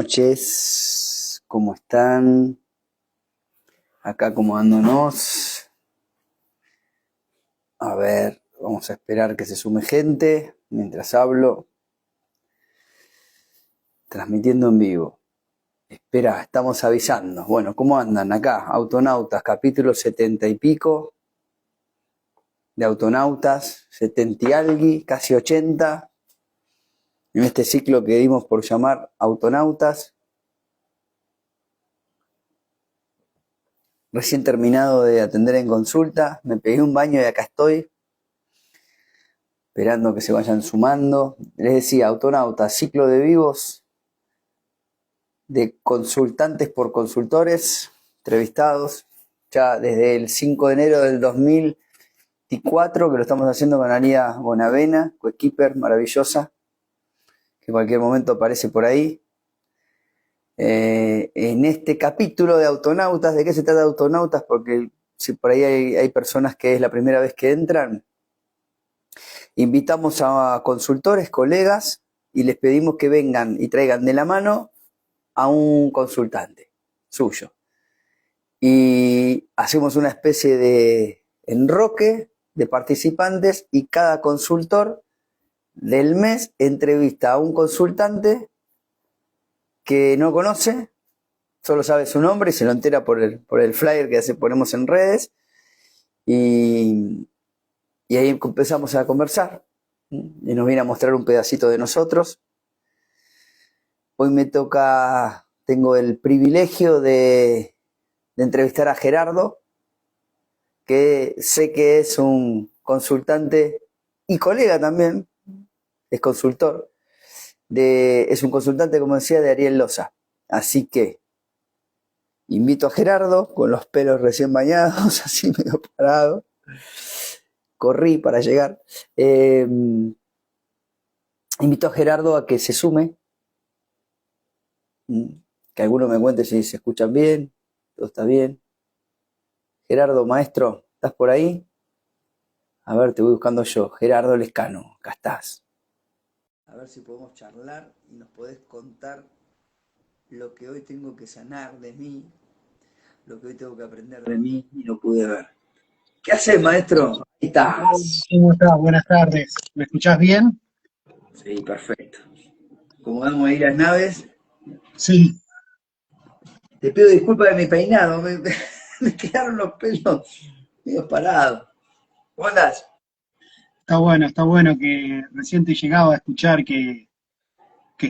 Noches, ¿cómo están? Acá acomodándonos. A ver, vamos a esperar que se sume gente mientras hablo. Transmitiendo en vivo. Espera, estamos avisando. Bueno, ¿cómo andan acá? Autonautas, capítulo 70 y pico de Autonautas, 70 y algo, casi 80. En este ciclo que dimos por llamar Autonautas. Recién terminado de atender en consulta, me pegué un baño y acá estoy, esperando que se vayan sumando. Les decía, Autonautas, ciclo de vivos, de consultantes por consultores, entrevistados, ya desde el 5 de enero del 2004, que lo estamos haciendo con Alia Bonavena, coequiper maravillosa, que en cualquier momento aparece por ahí. En este capítulo de Autonautas, ¿de qué se trata Autonautas? Porque si por ahí hay personas que es la primera vez que entran, invitamos a consultores, colegas, y les pedimos que vengan y traigan de la mano a un consultante suyo. Y hacemos una especie de enroque de participantes y cada consultor del mes entrevista a un consultante que no conoce, solo sabe su nombre y se lo entera por el flyer que ponemos en redes. Y ahí empezamos a conversar y nos viene a mostrar un pedacito de nosotros. Hoy me toca, tengo el privilegio de entrevistar a Gerardo, que sé que es un consultante y colega también, es consultor, es un consultante, como decía, de Ariel Loza. Así que invito a Gerardo, con los pelos recién bañados, así medio parado. Corrí para llegar. Invito a Gerardo a que se sume, que alguno me cuente si se escuchan bien, todo está bien. Gerardo, maestro, ¿estás por ahí? A ver, te voy buscando yo. Gerardo Lescano, acá estás. A ver si podemos charlar y nos podés contar lo que hoy tengo que sanar de mí, lo que hoy tengo que aprender de mí y no pude ver. ¿Qué haces, maestro? Ahí estás. ¿Cómo estás? Buenas tardes. ¿Me escuchás bien? Sí, perfecto. Como vamos a ir las naves, Sí, te pido disculpas de mi peinado, me quedaron los pelos medio parados. ¿Cómo andás? está bueno que recién te llegaba a escuchar que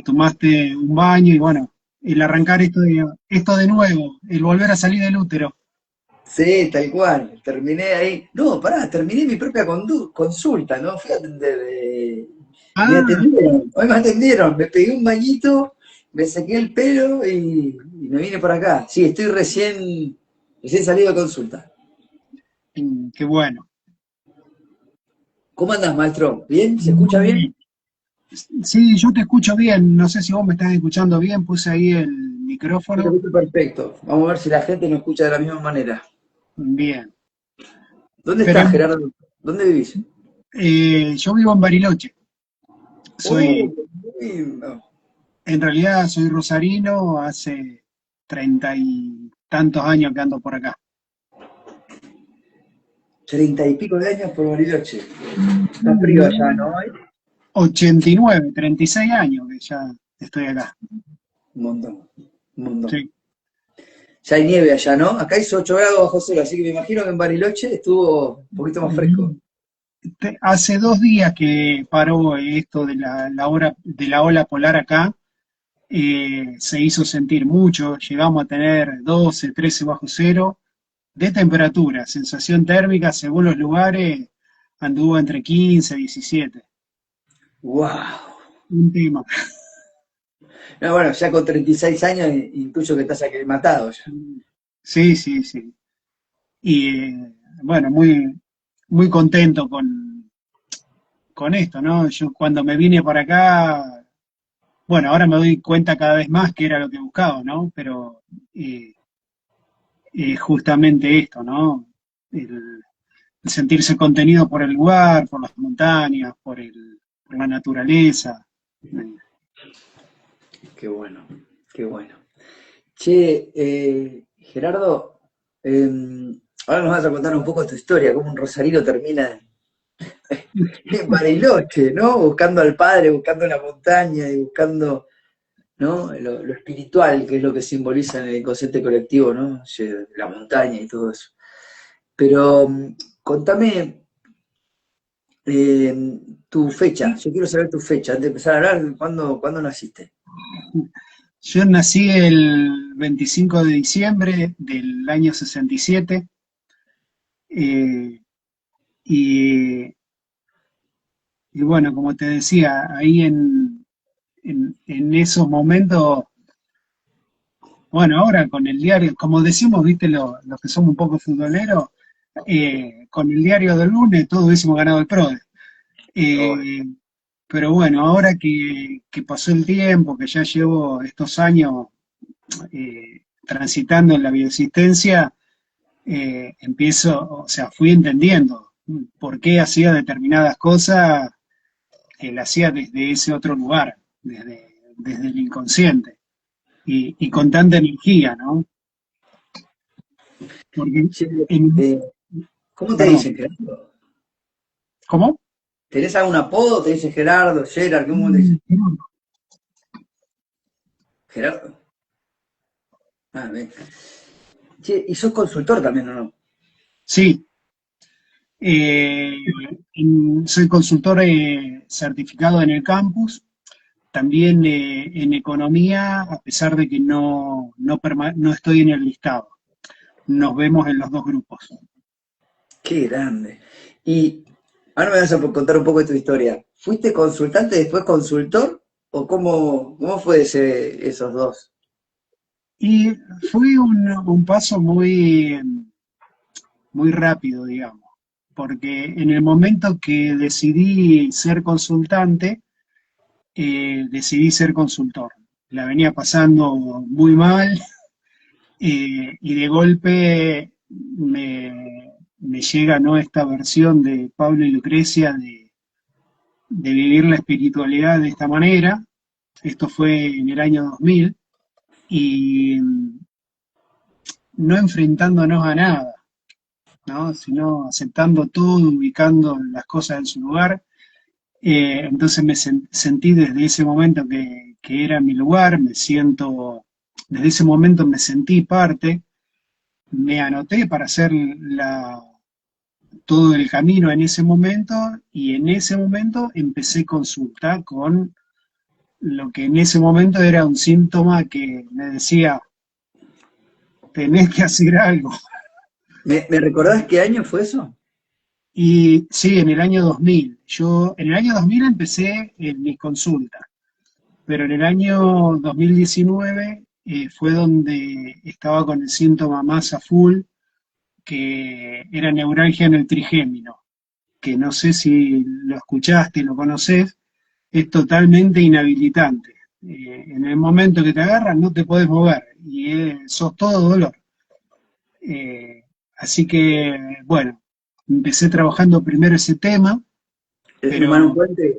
tomaste un baño y bueno, el arrancar esto de nuevo, el volver a salir del útero. Sí, tal cual. Terminé ahí. No, pará, terminé mi propia consulta, ¿no? Fui a atender. Me Ah, atendieron. Hoy me atendieron. Me pegué un bañito, me saqué el pelo y me vine por acá. Sí, estoy recién salido de consulta. qué bueno. ¿Cómo andas, maestro? ¿Bien? ¿Se escucha bien? Sí, yo te escucho bien. No sé si vos me estás escuchando bien. Puse ahí el Yo te micrófono. escucho perfecto. Vamos a ver si la gente nos escucha de la misma manera. Bien. ¿Dónde estás, Esperemos. Gerardo? ¿Dónde vivís? Yo vivo en Bariloche. Soy, Qué lindo. en realidad soy rosarino. Hace 30 y tantos años que ando por acá. 30 y pico de años por Bariloche. Está frío allá, ¿no? 89, 36 años que ya estoy acá. Un montón, un montón. Sí. Ya hay nieve allá, ¿no? Acá hizo 8 grados bajo cero, así que me imagino que en Bariloche estuvo un poquito más fresco. Hace 2 días que paró esto de la ola polar acá, se hizo sentir mucho, llegamos a tener 12, 13 bajo cero de temperatura, sensación térmica según los lugares anduvo entre 15 y 17. ¡Wow! Un tema. No, bueno, ya con 36 años intuyo que estás aclimatado ya. Sí, sí, sí. Y bueno, muy, muy contento con esto, ¿no? Yo cuando me vine para acá, bueno, ahora me doy cuenta cada vez más que era lo que buscaba, ¿no? Pero eh, justamente esto, ¿no? El sentirse contenido por el lugar, por las montañas, por la naturaleza. Eh, Qué bueno. qué bueno. Che, Gerardo, ahora nos vas a contar un poco tu historia, cómo un rosarino termina en Bariloche, ¿no? Buscando al padre, buscando la montaña y buscando, ¿no? Lo espiritual, que es lo que simboliza en el inconsciente colectivo, ¿no? La montaña y todo eso. Pero contame eh, tu fecha, yo quiero saber tu fecha, antes de empezar a hablar, ¿cuándo naciste? Yo nací el 25 de diciembre del año 67 eh, y, y bueno, como te decía, ahí en esos momentos, bueno, ahora con el diario, como decimos, viste, los que somos un poco futboleros, con el diario del lunes todos hubiésemos ganado el PRODE. Oh, Eh, pero bueno, ahora que pasó el tiempo, que ya llevo estos años transitando en la bioexistencia, empiezo, o sea, fui entendiendo por qué hacía determinadas cosas que las hacía desde ese otro lugar, desde el inconsciente, y con tanta energía, ¿no? Porque, che, en, eh, ¿cómo te perdón, dicen, Gerardo? ¿cómo? ¿Tenés algún apodo? ¿Te dicen Gerardo, Gerard? ¿Cómo te dicen? Gerardo. Ah, bien. Che, y sos consultor también, ¿o no? Sí, eh, soy consultor certificado en el campus, también en economía, a pesar de que no estoy en el listado. Nos vemos en los dos grupos. Qué grande. Y ahora me vas a contar un poco de tu historia. ¿Fuiste consultante, después consultor? ¿O cómo fue esos dos? Y fue un paso muy rápido, digamos, porque en el momento que decidí ser consultante, decidí ser consultor. La venía pasando muy mal y de golpe me llega, ¿no?, esta versión de Pablo y Lucrecia de vivir la espiritualidad de esta manera. Esto fue en el año 2000 y no enfrentándonos a nada, ¿no?, sino aceptando todo, ubicando las cosas en su lugar. Entonces sentí desde ese momento que era mi lugar, desde ese momento me sentí parte, me anoté para hacer todo el camino en ese momento y en ese momento empecé consulta con lo que en ese momento era un síntoma que me decía, tenés que hacer algo. ¿Me recordás qué año fue eso? Y sí, en el año 2000. Yo en el año 2000 empecé en mis consultas, pero en el año 2019 fue donde estaba con el síntoma más a full, que era neuralgia en el trigémino, que no sé si lo escuchaste, lo conoces, es totalmente inhabilitante. En el momento que te agarran no te podés mover y sos todo dolor. Así que, bueno, empecé trabajando primero ese tema, ¿Humano pero Puente?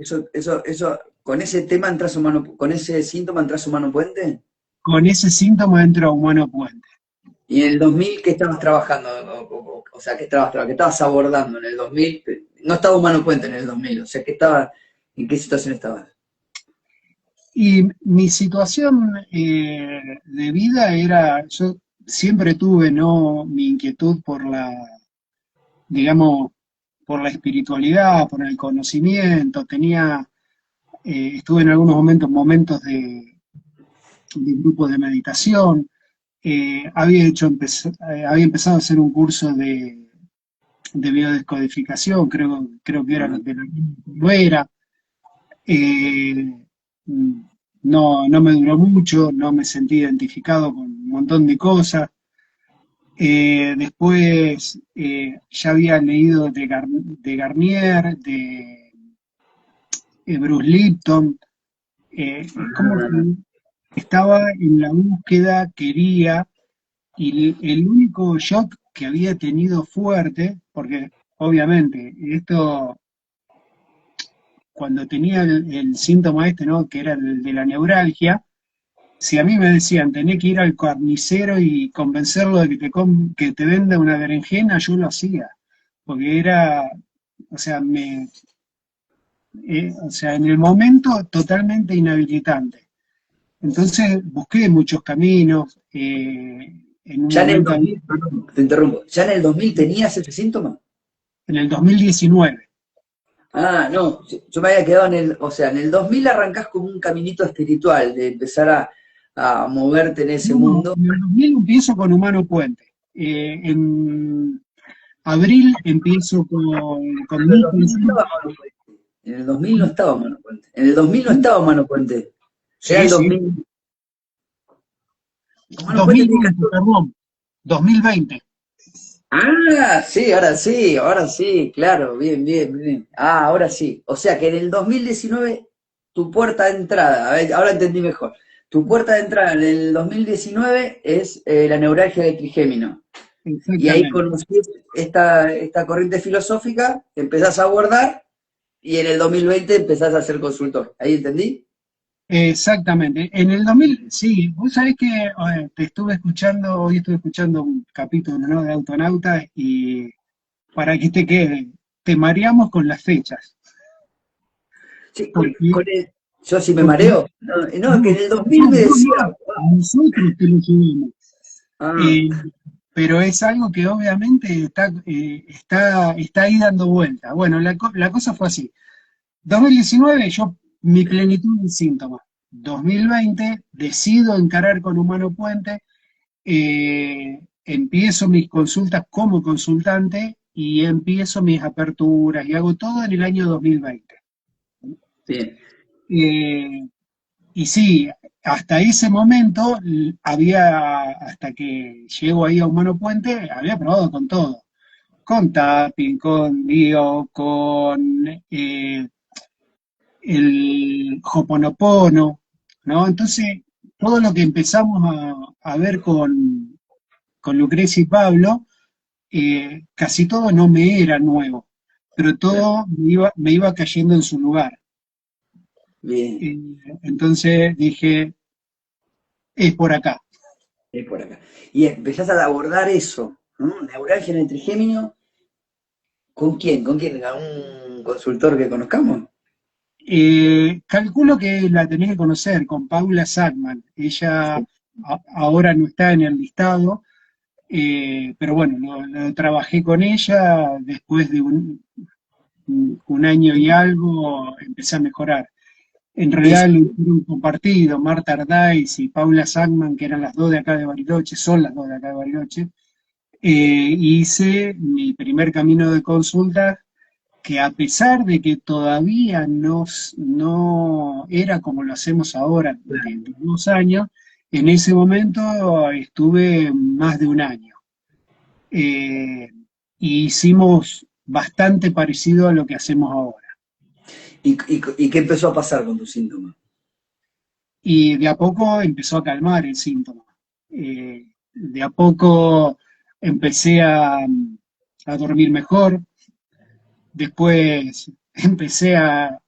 ¿Con ese tema entras con ese síntoma entras Humano Puente? con ese síntoma entro a Humano Puente. ¿Y en el 2000 qué estabas trabajando? O sea, ¿qué estabas abordando en el 2000? No estaba Humano Puente en el 2000, o sea, ¿en qué situación estabas? Y mi situación de vida era, yo siempre tuve, ¿no?, mi inquietud por digamos, por la espiritualidad, por el conocimiento, estuve en algunos momentos de grupos de meditación, había empezado a hacer un curso de biodescodificación, creo que era Ajá. de lo era. Eh, no me duró mucho, no me sentí identificado con un montón de cosas. Después ya había leído de Garnier, de Bruce Lipton, como que estaba en la búsqueda, quería, y el único shock que había tenido fuerte, porque obviamente esto, cuando tenía el síntoma este, ¿no?, que era el de la neuralgia, si a mí me decían, tenés que ir al carnicero y convencerlo de que que te venda una berenjena, yo lo hacía, porque era, o sea, o sea, en el momento totalmente inhabilitante. Entonces busqué muchos caminos, en un Ya en el momento, 2000, perdón, te interrumpo, ¿ya en el 2000 tenías ese síntoma? en el 2019. Ah, no, yo me había quedado o sea, en el 2000 arrancás como un caminito espiritual, de empezar a moverte en ese No, mundo. en el 2000 empiezo con Humano Puente. En abril empiezo con Pero el mi 2000 no consulta. estaba Mano Puente. En el 2000 no estaba Mano Puente. En el 2000 no estaba Mano Puente. Era Sí, el sí, 2000. Mano Puente tiene 2020, perdón, 2020. Sí, ahora sí, claro, bien, bien, bien. Ah, ahora sí. O sea que en el 2019, tu puerta de entrada, a ver, ahora entendí mejor. Tu puerta de entrada en el 2019 es la neuralgia del trigémino. Y ahí Exactamente. conocís esta corriente filosófica, empezás a abordar y en el 2020 empezás a ser consultor. ¿Ahí entendí? Exactamente. En el 2000, sí, vos sabés que te estuve escuchando, hoy estuve escuchando un capítulo, ¿no?, de Autonauta y para que te quede, te mareamos con las fechas. Sí, Porque, yo sí me porque mareo. No, no, que en no, el 2000 me decía, no, nosotros te lo subimos. ah, Eh, pero es algo que obviamente está ahí dando vuelta. Bueno, la cosa fue así. 2019, yo, mi plenitud de síntomas. 2020, decido encarar con Humano Puente, empiezo mis consultas como consultante y empiezo mis aperturas y hago todo en el año 2020. bien. Eh, y sí, hasta ese momento hasta que llego ahí a Humano Puente, había probado con todo. Con tapping, con Dio, con el Hoponopono, ¿no? Entonces, todo lo que empezamos a ver con Lucrecia y Pablo, casi todo no me era nuevo, pero Claro, todo me iba cayendo en su lugar. bien, Eh, entonces dije, es por acá. es por acá. Y empezás a abordar eso, ¿no? Neuralgia en el trigémino, ¿con quién? ¿Con quién? ¿A un consultor que conozcamos? Calculo que la tenés que conocer con Paula Sackman. Ella Sí. ahora no está en el listado, pero bueno, lo trabajé con ella después de un año y algo, empecé a mejorar. En Es, realidad lo hicieron compartido, Marta Ardaiz y Paula Sackman, que eran las dos de acá de Bariloche, son las dos de acá de Bariloche. Hice mi primer camino de consulta, que a pesar de que todavía no era como lo hacemos ahora, de 2 años, en ese momento estuve más de un año. Eh, y hicimos bastante parecido a lo que hacemos ahora. y qué empezó a pasar con tu síntoma? Y de a poco empezó a calmar el síntoma. De a poco empecé a dormir mejor, después empecé a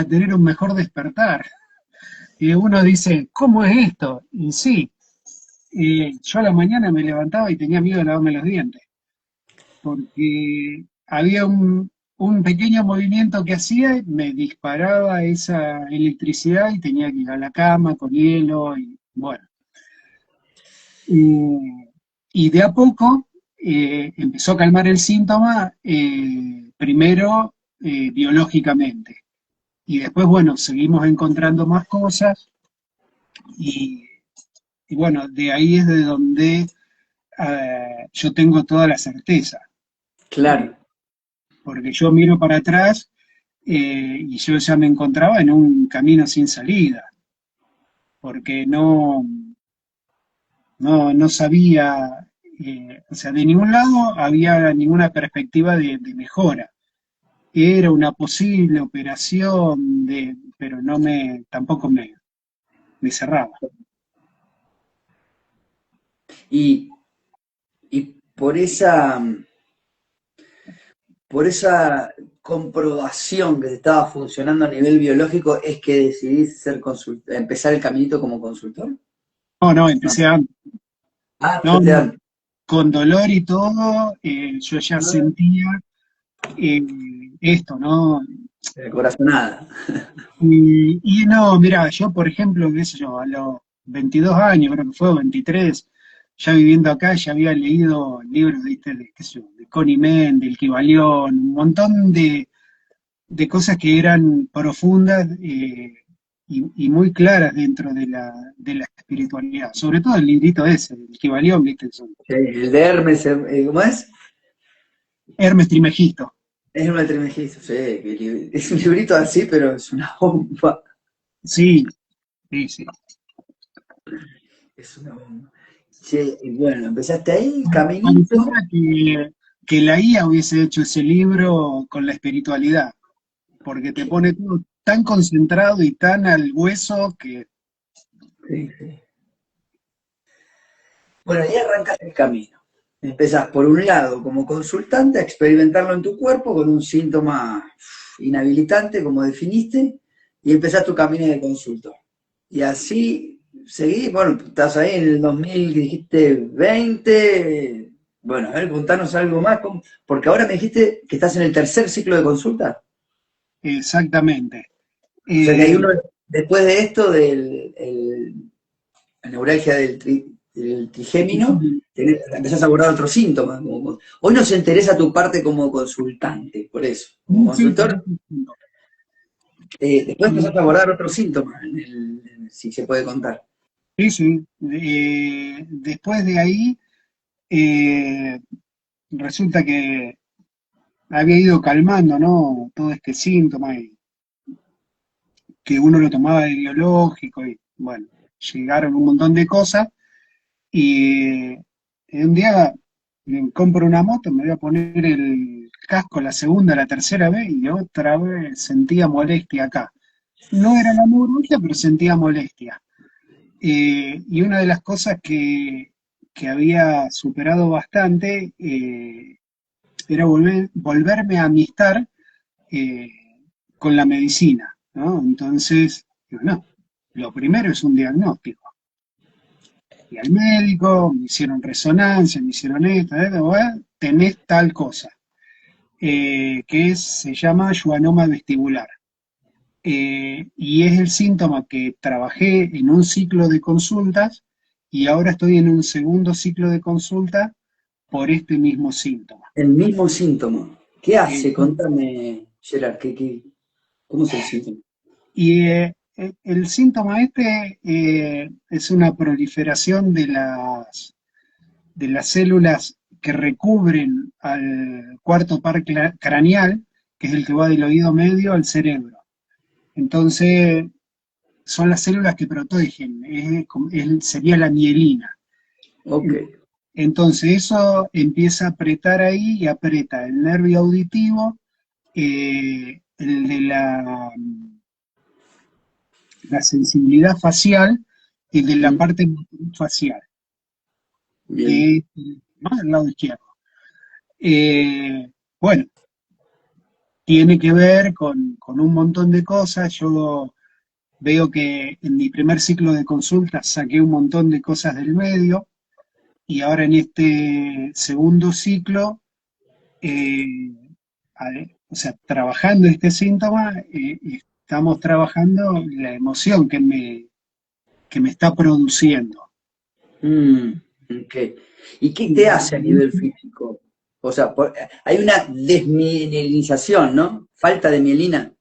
tener un mejor despertar. Y uno dice, ¿cómo es esto? Y sí, yo a la mañana me levantaba y tenía miedo de lavarme los dientes, porque había un pequeño movimiento que hacía y me disparaba esa electricidad y tenía que ir a la cama con hielo y bueno. Y de a poco empezó a calmar el síntoma, primero biológicamente. Y después, bueno, seguimos encontrando más cosas y, y bueno, de ahí es de donde yo tengo toda la certeza. Eh, Claro. porque yo miro para atrás y yo ya me encontraba en un camino sin salida, porque no sabía, o sea, de ningún lado había ninguna perspectiva de mejora. Era una posible operación, pero tampoco me cerraba. Y, y por esa comprobación que te estaba funcionando a nivel biológico es que decidís empezar el caminito como consultor? No, no, No. empecé antes. Ah, No, empezaste no, antes. con dolor y todo, yo ya Ah, sentía eh, esto, ¿no? corazonada. Y no, mira, yo por ejemplo, qué sé yo, a los 22 años, creo que fue, o 23, ya viviendo acá, ya había leído libros, ¿viste? De, qué sé yo, de Connie Mendel, Kybalión, un montón de cosas que eran profundas y muy claras dentro de la espiritualidad. Sobre todo el librito ese, el Kybalión, ¿viste? El de Hermes, ¿cómo es? Hermes Trismegisto. Es un Trismegisto, sí, es un librito así, pero es una bomba. Sí, sí, sí. Es una bomba. Che, y bueno, empezaste ahí, caminito. Pareciera que la IA hubiese hecho ese libro con la espiritualidad, porque te pone todo tan concentrado y tan al hueso que Sí, sí. Bueno, ahí arrancas el camino. Empezás por un lado como consultante a experimentarlo en tu cuerpo con un síntoma inhabilitante, como definiste, y empezás tu camino de consultor. Y así seguís, bueno, estás ahí en el 2000, que dijiste 20. Bueno, a ver, contanos algo más, porque ahora me dijiste que estás en el tercer ciclo de consulta. exactamente. O sea que hay Eh, uno después de esto la neuralgia del trigémino, empezás a abordar otros síntomas. Hoy nos interesa tu parte como consultante, por eso. Como sí, por consultor, eso. después empezás a abordar otros síntomas, si se puede contar. Sí, sí. Después de ahí, eh, resulta que había ido calmando, ¿no? Todo este síntoma y que uno lo tomaba de biológico y bueno, llegaron un montón de cosas y un día compro una moto, me voy a poner el casco la segunda, la tercera vez y otra vez sentía molestia acá. No era la neuralgia, pero sentía molestia. Y una de las cosas que había superado bastante era volverme a amistar eh, con la medicina, ¿no? Entonces, digo, no, lo primero es un diagnóstico. Y al médico, me hicieron resonancia, me hicieron esto, bueno, tenés tal cosa, se llama schwannoma vestibular. Y es el síntoma que trabajé en un ciclo de consultas y ahora estoy en un segundo ciclo de consulta por este mismo síntoma. El mismo síntoma. ¿Qué Eh, hace? Contame, Gerard, ¿cómo es el síntoma? el síntoma este es una proliferación de las células que recubren al cuarto par craneal, que es el que va del oído medio al cerebro. Entonces, son las células que protegen, sería la mielina. Ok. Entonces, eso empieza a apretar ahí y aprieta el nervio auditivo, el de la sensibilidad facial y el de la Mm, parte facial, bien. que es más del lado izquierdo. Eh, bueno, tiene que ver con un montón de cosas. Yo veo que en mi primer ciclo de consultas saqué un montón de cosas del medio y ahora en este segundo ciclo, eh, o sea, trabajando este síntoma, estamos trabajando la emoción que me está produciendo. Mm, ok. ¿Y qué te hace a nivel físico? O sea, hay una desmielinización, ¿no? Falta de mielina.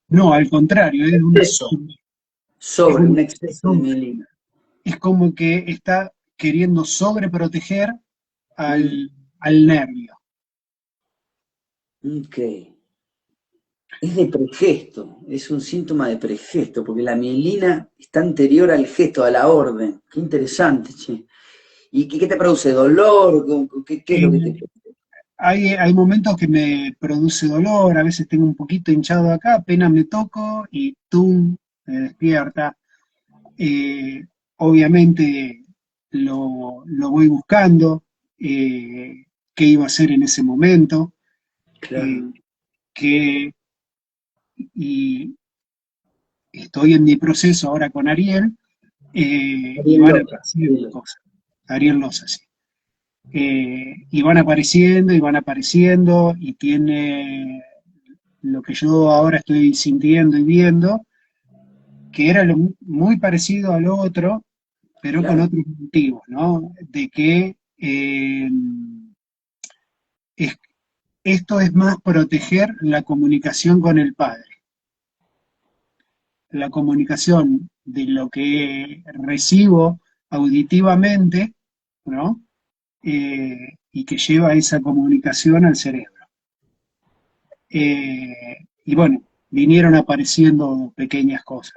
No, al contrario, Exceso. es Un exceso de un- mielina. es como que está queriendo sobreproteger Mm, al nervio. ok. Es de pregesto, es un síntoma de pregesto, porque la mielina está anterior al gesto, a la orden. Qué interesante, che. ¿Y qué te produce? ¿Dolor? ¿Qué es lo que te Eh, produce? hay momentos que me produce dolor, a veces tengo un poquito hinchado acá, apenas me toco y ¡tum! Me despierta. Eh, Obviamente lo voy buscando, qué iba a hacer en ese momento. Eh, Claro. que, y estoy en mi proceso ahora con Ariel, y Ariel van López. apareciendo cosas. Ariel Loza, sí. Y van apareciendo, y tiene lo que yo ahora estoy sintiendo y viendo, que era muy parecido al otro, pero con Claro, otros motivos, ¿no? De que es- esto es más proteger la comunicación con el padre, la comunicación de lo que recibo auditivamente, ¿no? Y que lleva esa comunicación al cerebro. Y bueno, vinieron apareciendo pequeñas cosas.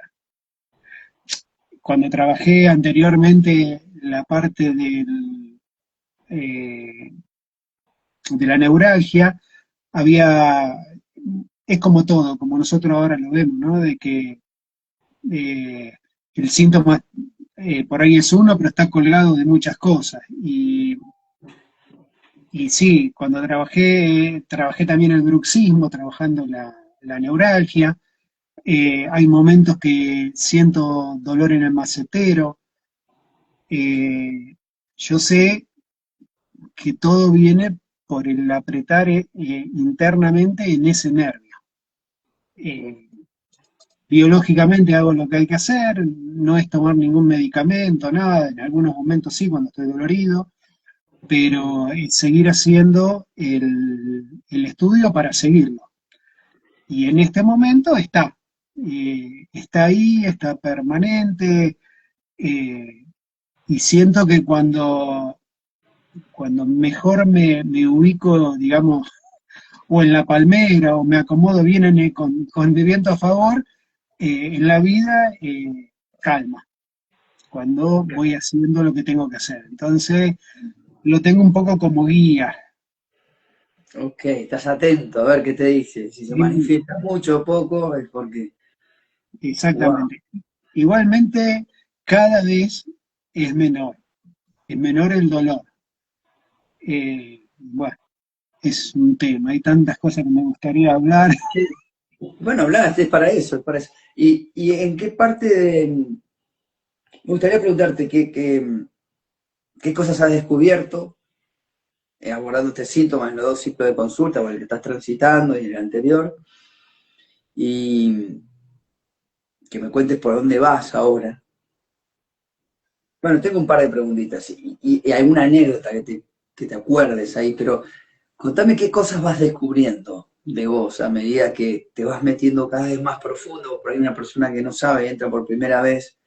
Cuando trabajé anteriormente la parte eh, de la neuralgia, había, es como todo, como nosotros ahora lo vemos, ¿no? De que eh, el síntoma por ahí es uno, pero está colgado de muchas cosas. Y sí, cuando trabajé también el bruxismo, trabajando la neuralgia. Hay momentos que siento dolor en el macetero. Eh, yo sé que todo viene por el apretar internamente en ese nervio. Eh, Biológicamente hago lo que hay que hacer, no es tomar ningún medicamento, nada, en algunos momentos sí, cuando estoy dolorido, pero es seguir haciendo el estudio para seguirlo. Y en este momento está ahí, está permanente, eh, y siento que cuando mejor me ubico, digamos, o en la palmera, o me acomodo bien con mi viento a favor, en la vida, calma, cuando voy haciendo lo que tengo que hacer. Entonces, lo tengo un poco como guía. ok, estás atento a ver qué te dice. Si se Sí, manifiesta mucho o poco, es porque, wow, exactamente. Igualmente, cada vez es menor el dolor. Bueno, es un tema, hay tantas cosas que me gustaría hablar. bueno, hablaste, es para eso, es para eso. ¿Y en qué parte de... Me gustaría preguntarte qué cosas has descubierto abordando este síntoma en los dos ciclos de consulta, por el que estás transitando y en el anterior, y que me cuentes por dónde vas ahora. Bueno, tengo un par de preguntitas y alguna anécdota que te acuerdes ahí, pero contame qué cosas vas descubriendo de vos a medida que te vas metiendo cada vez más profundo. Por ahí una persona que no sabe entra por primera vez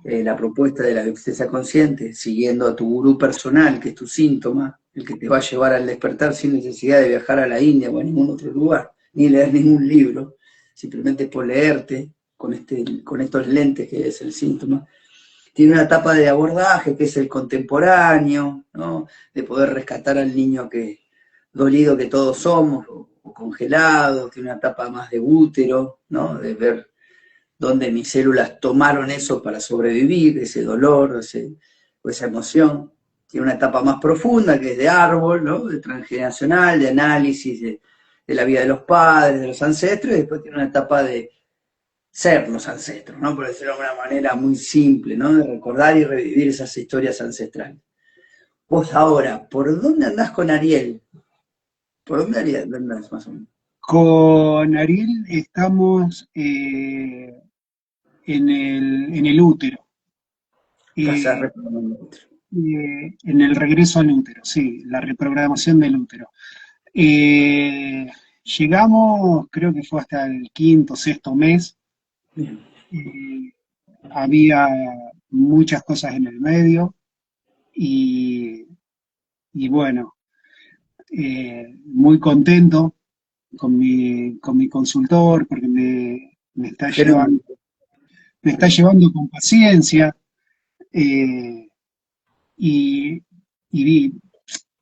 la propuesta de la bioestesia consciente, siguiendo a tu gurú personal, que es tu síntoma, el que te va a llevar al despertar sin necesidad de viajar a la India o a ningún otro lugar, ni leer ningún libro, simplemente por leerte con estos lentes que es el síntoma. Tiene una etapa de abordaje que es el contemporáneo, ¿no? De poder rescatar al niño dolido que todos somos, o congelado, tiene una etapa más de útero, ¿no? De ver dónde mis células tomaron eso para sobrevivir, ese dolor, o esa emoción. Tiene una etapa más profunda que es de árbol, ¿no? De transgeneracional, de análisis de la vida de los padres, de los ancestros, y después tiene una etapa de ser los ancestros, ¿no? Por decirlo de una manera muy simple, ¿no? De recordar y revivir esas historias ancestrales. Vos ahora, ¿por dónde andás con Ariel? ¿Por dónde Ariel andás más o menos? Con Ariel estamos en el útero, Estás eh, reprogramando otro. en el regreso al útero, sí, la reprogramación del útero. Eh, Llegamos, creo que fue hasta el quinto, sexto mes. Bien. eh, Había muchas cosas en el medio, y, y bueno, muy contento con mi consultor, porque Germán. me está llevando con paciencia, eh, y, y,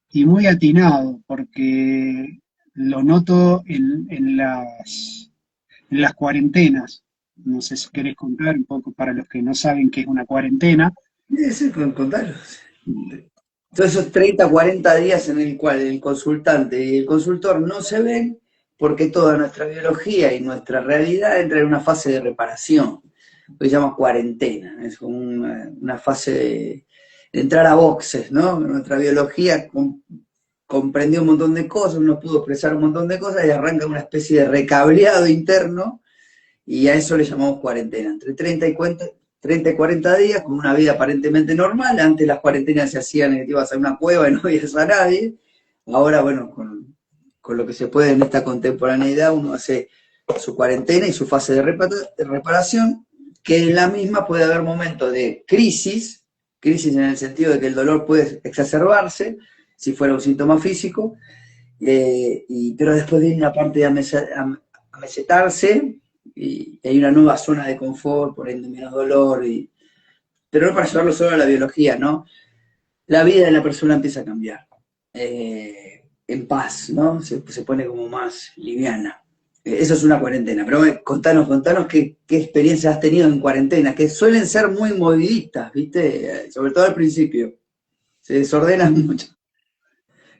y muy atinado, porque lo noto en las cuarentenas. No sé si querés contar un poco para los que no saben qué es una cuarentena. Sí, contanos. Todos esos 30, 40 días en el cual el consultante y el consultor no se ven, porque toda nuestra biología y nuestra realidad entra en una fase de reparación, lo que se llama cuarentena, es como una fase de entrar a boxes, ¿no? Nuestra biología comprendió un montón de cosas, uno pudo expresar un montón de cosas y arranca una especie de recableado interno y a eso le llamamos cuarentena, entre 30 y 40 días, con una vida aparentemente normal. Antes las cuarentenas se hacían en que ibas a una cueva y no veías a nadie. Ahora, bueno, con lo que se puede en esta contemporaneidad, uno hace su cuarentena y su fase de reparación, que en la misma puede haber momentos de crisis en el sentido de que el dolor puede exacerbarse, si fuera un síntoma físico, pero después viene una parte de amesetarse y hay una nueva zona de confort, por ende menos dolor, pero no para llevarlo solo a la biología, ¿no? La vida de la persona empieza a cambiar, en paz, ¿no? Se pone como más liviana. Eso es una cuarentena, pero contanos qué experiencias has tenido en cuarentena, que suelen ser muy movidistas, ¿viste? Sobre todo al principio. Se desordenan mucho.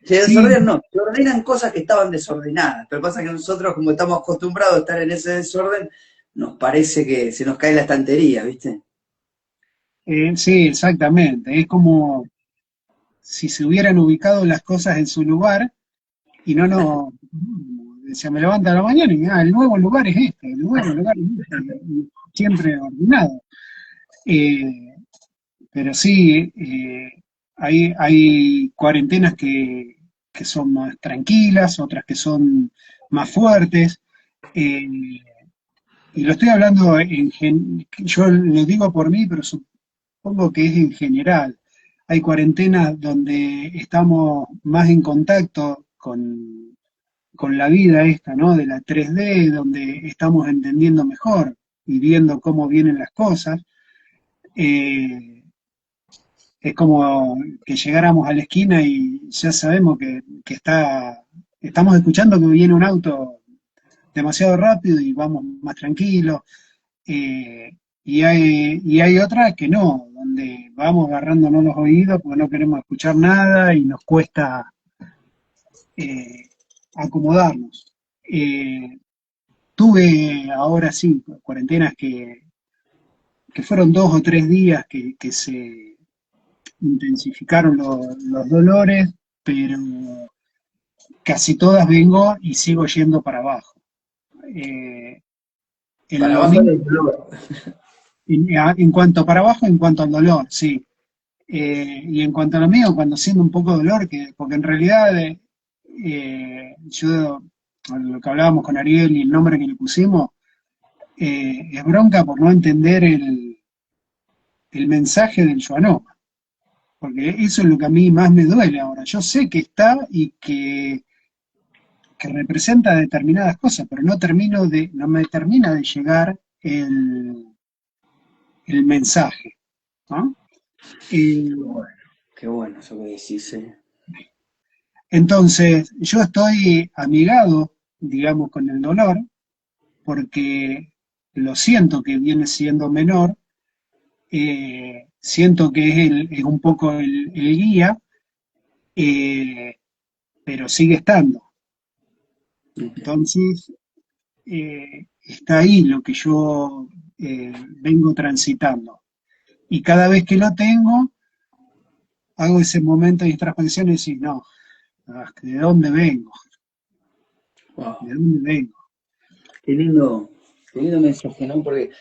Se Sí, desordenan, no, se ordenan cosas que estaban desordenadas, pero pasa que nosotros, como estamos acostumbrados a estar en ese desorden, nos parece que se nos cae la estantería, ¿viste? sí, exactamente. Es como si se hubieran ubicado las cosas en su lugar y se me levanta a la mañana y el nuevo lugar es este, el nuevo lugar es este, y siempre ordenado. Eh, pero sí, hay cuarentenas que son más tranquilas, otras que son más fuertes. eh, y lo estoy hablando yo lo digo por mí, pero supongo que es en general. Hay cuarentenas donde estamos más en contacto con la vida esta, ¿no? De la 3D, donde estamos entendiendo mejor y viendo cómo vienen las cosas. Eh, es como que llegáramos a la esquina y ya sabemos que estamos escuchando que viene un auto demasiado rápido y vamos más tranquilos. Y hay otras que no, donde vamos agarrándonos los oídos porque no queremos escuchar nada y nos cuesta eh, acomodarnos. Eh, Tuve ahora sí cuarentenas que fueron 2 o 3 días que se intensificaron los dolores, pero casi todas vengo y sigo yendo para abajo. Eh, en Para lo abajo mío, del dolor. en cuanto para abajo, en cuanto al dolor, sí. Y en cuanto a lo mío, cuando siento un poco de dolor, porque en realidad yo, lo que hablábamos con Ariel y el nombre que le pusimos, es bronca por no entender el mensaje del schwannoma, porque eso es lo que a mí más me duele ahora. Yo sé que está y que representa determinadas cosas, pero no me termina de llegar el mensaje, ¿no? Eh, Qué bueno eso que decís, ¿eh? entonces, yo estoy amigado, digamos, con el dolor, porque lo siento que viene siendo menor, siento que es un poco el guía, eh, pero sigue estando. Entonces, está ahí lo que yo vengo transitando. Y cada vez que lo tengo, hago ese momento de introspección y decir, no, ¿de dónde vengo? Wow. ¿De dónde vengo? Qué lindo mensaje, ¿no? Porque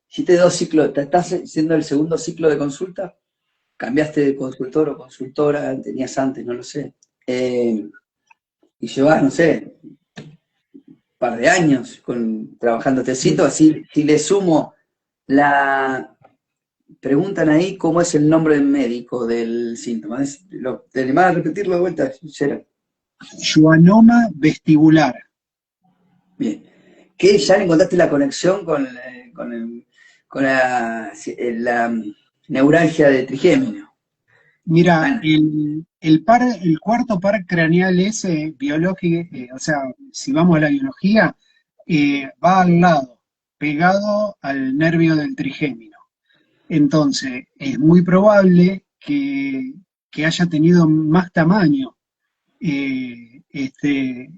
hiciste 2 ciclos, te estás haciendo el segundo ciclo de consulta, cambiaste de consultor o consultora, tenías antes, no lo sé. Y llevas, no sé, par de años trabajando tecito, así si le sumo la preguntan ahí cómo es el nombre médico del síntoma. ¿Te animás a repetirlo de vuelta? Gerard? Schwannoma vestibular. Bien. ¿Qué ya le encontraste la conexión con la neuralgia de trigémino? Mira, Bueno, el cuarto par craneal ese biológico, o sea, si vamos a la biología, va al lado, pegado al nervio del trigémino. Entonces, es muy probable que haya tenido más tamaño este,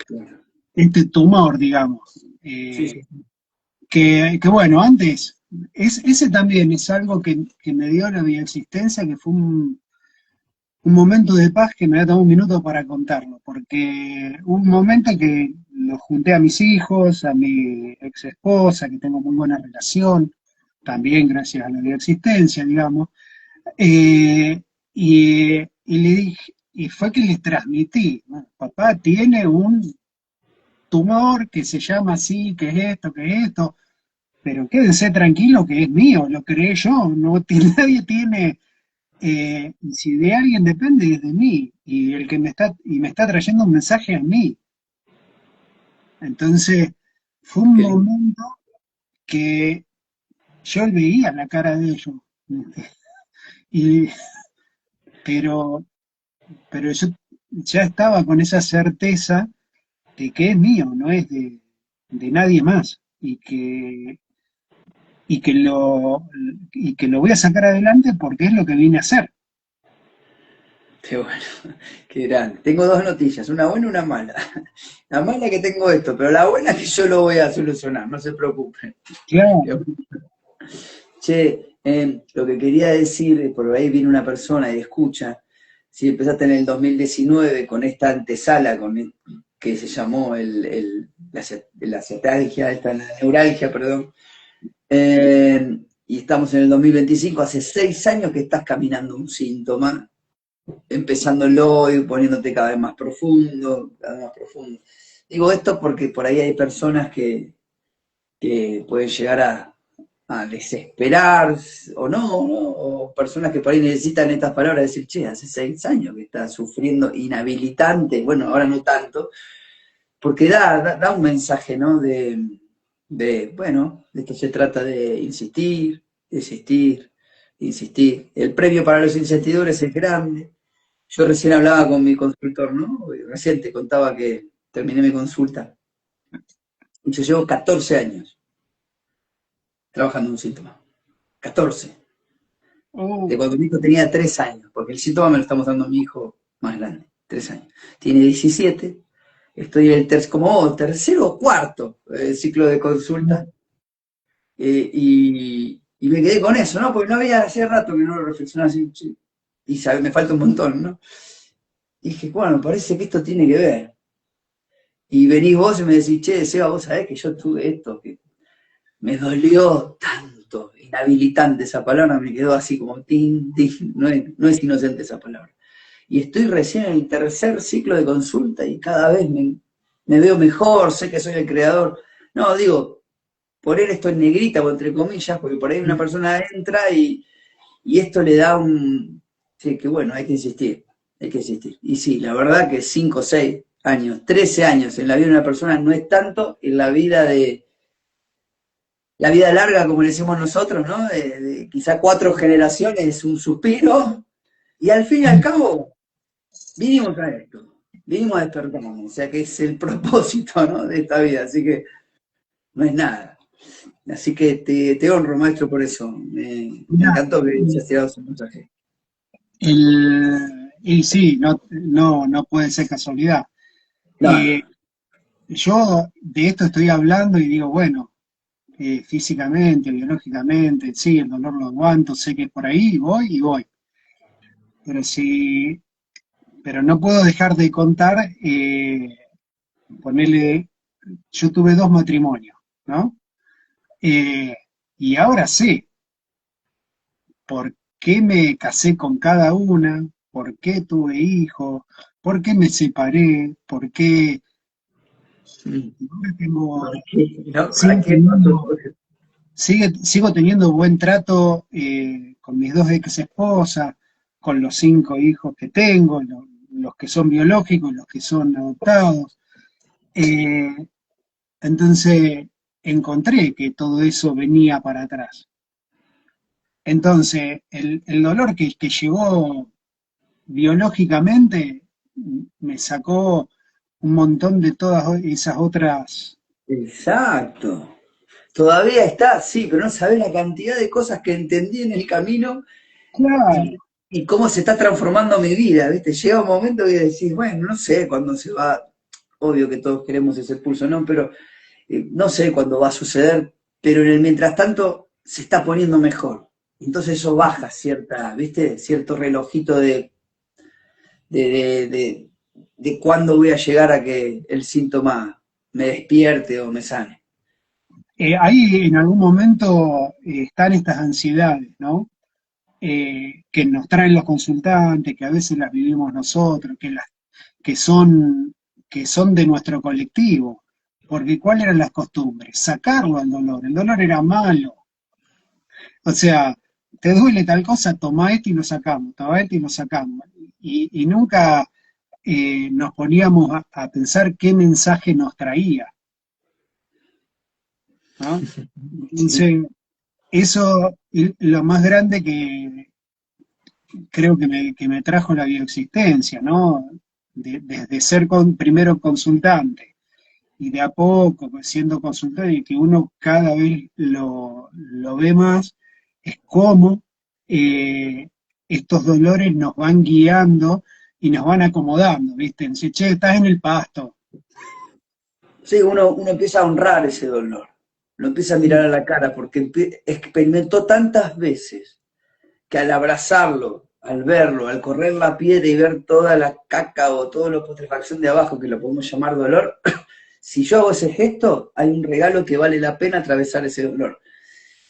claro. este tumor, digamos. Sí, sí, Que bueno, antes, ese también es algo que me dio la bioexistencia, que fue un momento de paz que me voy a tomar un minuto para contarlo, porque hubo un momento que los junté a mis hijos, a mi ex esposa, que tengo muy buena relación, también gracias a la bioexistencia, digamos, eh, y le dije, y fue que les transmití, ¿no? Papá tiene un tumor que se llama así, que es esto, pero quédense tranquilo que es mío, lo creé yo, no tiene, nadie tiene, si de alguien depende es de mí, y el que me está trayendo un mensaje a mí. Entonces, fue un qué lindo. momento que yo veía la cara de ellos, y, pero, pero yo ya estaba con esa certeza de que es mío, no es de nadie más, y que lo, y que lo voy a sacar adelante porque es lo que vine a hacer. Qué bueno, qué grande. Tengo dos noticias, una buena y una mala. La mala es que tengo esto, pero la buena es que yo lo voy a solucionar, no se preocupen. Claro, Che, lo que quería decir, por ahí viene una persona y escucha, si empezaste en el 2019 con esta antesala que se llamó la cetalgia, la neuralgia, perdón, y estamos en el 2025, hace 6 años que estás caminando un síntoma, empezándolo y poniéndote cada vez más profundo, cada vez más profundo. Digo esto porque por ahí hay personas que pueden llegar a desesperar o no, o personas que por ahí necesitan estas palabras, decir, che, hace 6 años que está sufriendo inhabilitante, bueno, ahora no tanto, porque da un mensaje, ¿no? Bueno, de esto se trata de insistir, insistir, insistir. El premio para los insistidores es grande. Yo recién hablaba con mi consultor, ¿no? Recién te contaba que terminé mi consulta. Y yo llevo 14 años trabajando en un síntoma. 14. De oh, cuando mi hijo tenía 3 años, porque el síntoma me lo estamos dando a mi hijo más grande, 3 años. Tiene 17, estoy en el como tercero o cuarto ciclo de consulta, y me quedé con eso, ¿no? Porque no había, hace rato que no lo reflexionaba así, y sabe, me falta un montón, ¿no? Y dije, bueno, parece que esto tiene que ver. Y venís vos y me decís, che, Seba, vos sabés que yo tuve esto, que me dolió tanto, inhabilitante esa palabra, me quedó así como tin, tin, no es inocente esa palabra. Y estoy recién en el tercer ciclo de consulta y cada vez me veo mejor, sé que soy el creador. No, digo, poner esto en negrita o entre comillas, porque por ahí una persona entra y esto le da un... Sí, que bueno, hay que insistir, hay que insistir. Y sí, la verdad que 5, 6 años, 13 años en la vida de una persona no es tanto en la vida de... La vida larga, como le decimos nosotros, ¿no? De quizá 4 generaciones es un suspiro, y al fin y al cabo vinimos a esto, vinimos a despertarnos, o sea que es el propósito, ¿no? De esta vida, así que no es nada. Así que te honro, maestro, por eso. Me mirá, encantó que hayas tirado ese mensaje. y sí, no puede ser casualidad. No, no. Eh, yo de esto estoy hablando y digo, bueno, físicamente, biológicamente, sí, el dolor lo aguanto, sé que es por ahí, y voy. Pero sí, pero no puedo dejar de contar, ponerle, yo tuve dos matrimonios, ¿no? Eh, y ahora sé por qué me casé con cada una, por qué tuve hijos, por qué me separé, por qué Mm. ahora ¿Para tengo, qué? ¿No? ¿Para sigo qué pasó teniendo, por eso? sigo teniendo buen trato con mis dos ex esposas, con los 5 hijos que tengo, los que son biológicos, los que son adoptados. Eh, entonces encontré que todo eso venía para atrás. Entonces, el dolor que llegó biológicamente me sacó un montón de todas esas otras. Exacto. Todavía está, sí, pero no sabés la cantidad de cosas que entendí en el camino y, Claro, y cómo se está transformando mi vida, ¿viste? Llega un momento que decís, bueno, no sé cuándo se va. obvio que todos queremos ese pulso, ¿no? Pero no sé cuándo va a suceder, pero en el mientras tanto se está poniendo mejor. Entonces eso baja cierta, ¿viste? Cierto relojito de cuándo voy a llegar a que el síntoma me despierte o me sane. Ahí en algún momento están estas ansiedades, ¿no? Que nos traen los consultantes, que a veces las vivimos nosotros, que son, que son de nuestro colectivo. Porque ¿cuáles eran las costumbres? Sacarlo al dolor. El dolor era malo. O sea, te duele tal cosa, toma esto y lo sacamos, toma esto y lo sacamos. Y nunca nos poníamos a pensar qué mensaje nos traía, ¿no? Sí. Entonces, eso es lo más grande que creo que me trajo la bioexistencia, ¿no? Desde ser primero consultante y de a poco pues, siendo consultor y que uno cada vez lo ve más, es cómo estos dolores nos van guiando y nos van acomodando, ¿viste? Dice, che, estás en el pasto. Sí, uno empieza a honrar ese dolor, lo empieza a mirar a la cara, porque experimentó tantas veces que al abrazarlo, al verlo, al correr la piedra y ver toda la caca o toda la putrefacción de abajo, que lo podemos llamar dolor, si yo hago ese gesto, hay un regalo que vale la pena atravesar ese dolor.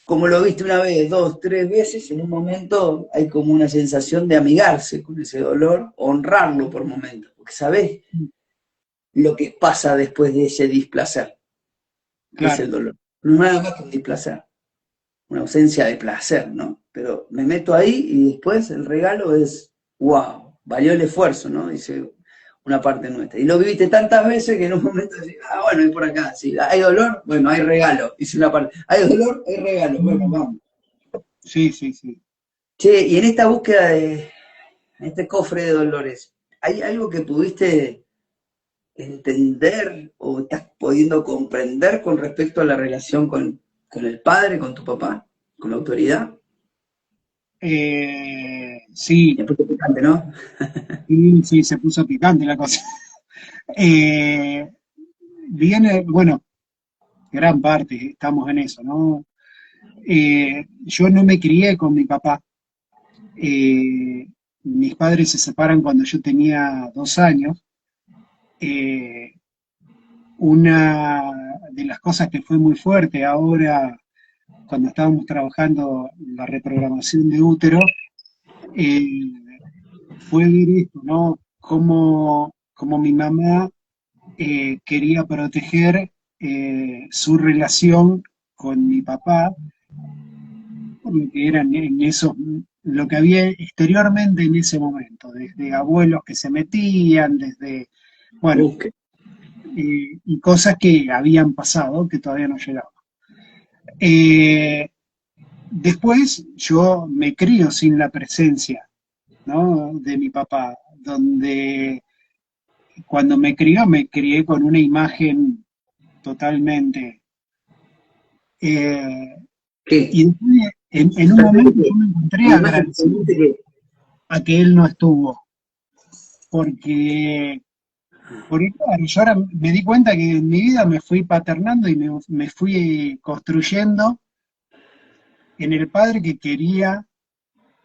Como lo viste una vez, dos, tres veces, en un momento hay como una sensación de amigarse con ese dolor, honrarlo por momentos, porque sabés lo que pasa después de ese displacer, que es Claro, el dolor. No es nada más que un displacer, una ausencia de placer, ¿no? Pero me meto ahí y después el regalo es, wow, valió el esfuerzo, ¿no? Dice una parte nuestra. Y lo viviste tantas veces que en un momento decís, ah, bueno, y por acá, si hay dolor, bueno, hay regalo. Dice una parte, hay dolor, hay regalo, bueno, vamos. sí, sí, sí. Che, y en esta búsqueda en este cofre de dolores, ¿hay algo que pudiste entender o estás pudiendo comprender con respecto a la relación con el padre, con tu papá, con la autoridad? Sí, Me puse picante, ¿no? sí, sí, se puso picante la cosa. Eh, viene, bueno, gran parte, estamos en eso, ¿no? Yo no me crié con mi papá. Eh, mis padres se separan cuando yo tenía 2 años. Eh, una de las cosas que fue muy fuerte ahora, cuando estábamos trabajando la reprogramación de útero, eh, fue ver esto, ¿no? Cómo mi mamá quería proteger su relación con mi papá, lo que eran en esos, lo que había exteriormente en ese momento, desde abuelos que se metían, desde, bueno, Busque. y cosas que habían pasado que todavía no llegaban. Eh, después yo me crío sin la presencia, ¿no? De mi papá, donde cuando me crié con una imagen totalmente. eh, ¿Qué? y después, en un Perfecto, momento yo me encontré una imagen que agradecido sentiste que. a que él no estuvo, porque, porque claro, yo ahora me di cuenta que en mi vida me fui paternando y me fui construyendo en el padre que quería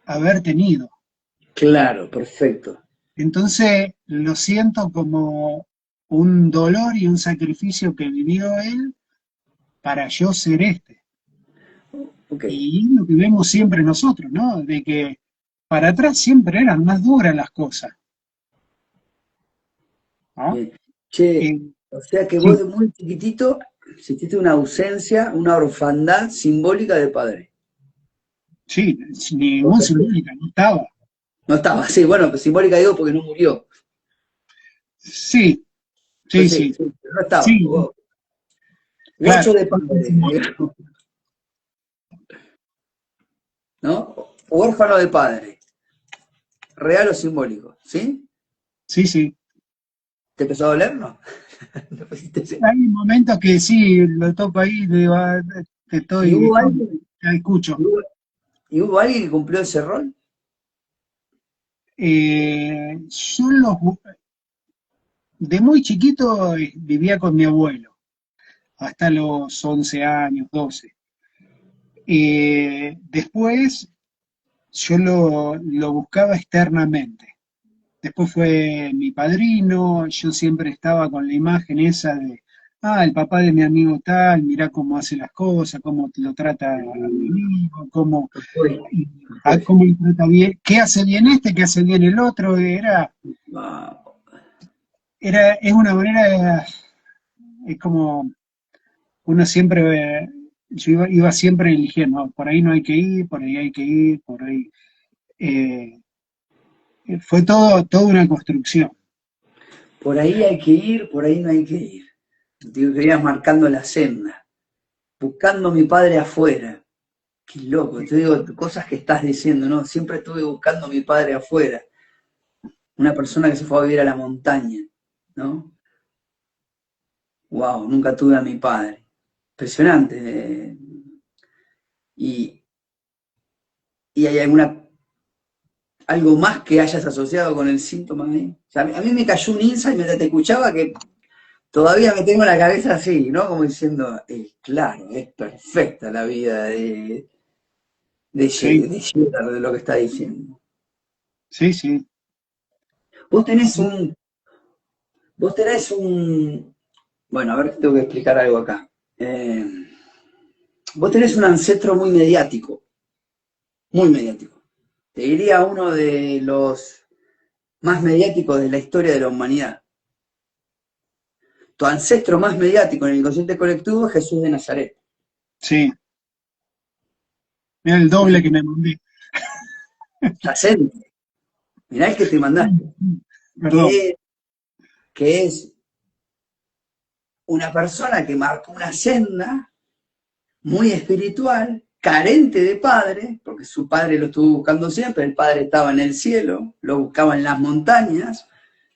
haber tenido. Claro, perfecto. Entonces lo siento como un dolor y un sacrificio que vivió él para yo ser este. Ok. Y es lo que vemos siempre nosotros, ¿no? De que para atrás siempre eran más duras las cosas, ¿no? Bien. Che, Eh, o sea que vos sí, de muy chiquitito sentiste una ausencia, una orfandad simbólica de padre. sí, ningún Ok. simbólica, no estaba. No estaba, sí, bueno, pues simbólica digo porque no murió. Sí, Pues sí, sí, sí, sí, pero no estaba. sí, Huérfano claro, de padre, digamos, ¿no? Huérfano de padre, real o simbólico, ¿sí? sí, sí. ¿Te empezó a doler? No. No pusiste ese. Hay momentos que sí, lo toco ahí, le digo, "Ah, te ¿Y estoy, hubo alguien, te escucho. y hubo, y hubo alguien que cumplió ese rol? Yo los, de muy chiquito vivía con mi abuelo, hasta los 11 años, 12. Después yo lo buscaba externamente. Después fue mi padrino, yo siempre estaba con la imagen esa de, el papá de mi amigo tal, mirá cómo hace las cosas, cómo lo trata a mi amigo, Uy, cómo lo trata bien, qué hace bien este, qué hace bien el otro, wow. es una manera, es como uno siempre, yo iba siempre eligiendo, "No, por ahí no hay que ir, por ahí hay que ir, por ahí. eh, Fue toda una construcción. Por ahí hay que ir, por ahí no hay que ir. Digo, que ibas marcando la senda, buscando a mi padre afuera. Qué loco, te digo, cosas que estás diciendo, ¿no? Siempre estuve buscando a mi padre afuera. Una persona que se fue a vivir a la montaña, ¿no? Wow, nunca tuve a mi padre. Impresionante. Y, y hay algo más que hayas asociado con el síntoma ahí. O sea, a mí me cayó un insight mientras te escuchaba que todavía me tengo la cabeza así, ¿no? Como diciendo, claro, es perfecta la vida Sí, de Schiller, de lo que está diciendo. sí, sí. Vos tenés un, vos tenés un, bueno, a ver, tengo que explicar algo acá. Eh, Vos tenés un ancestro muy mediático. Te diría uno de los más mediáticos de la historia de la humanidad. Tu ancestro más mediático en el inconsciente colectivo es Jesús de Nazaret. Sí, mira el doble que Imagínate, me mandé. Yacente, mirá el que te mandaste, Perdón. que, que es una persona que marcó una senda muy espiritual, carente de padre, porque su padre lo estuvo buscando siempre, el padre estaba en el cielo, lo buscaba en las montañas,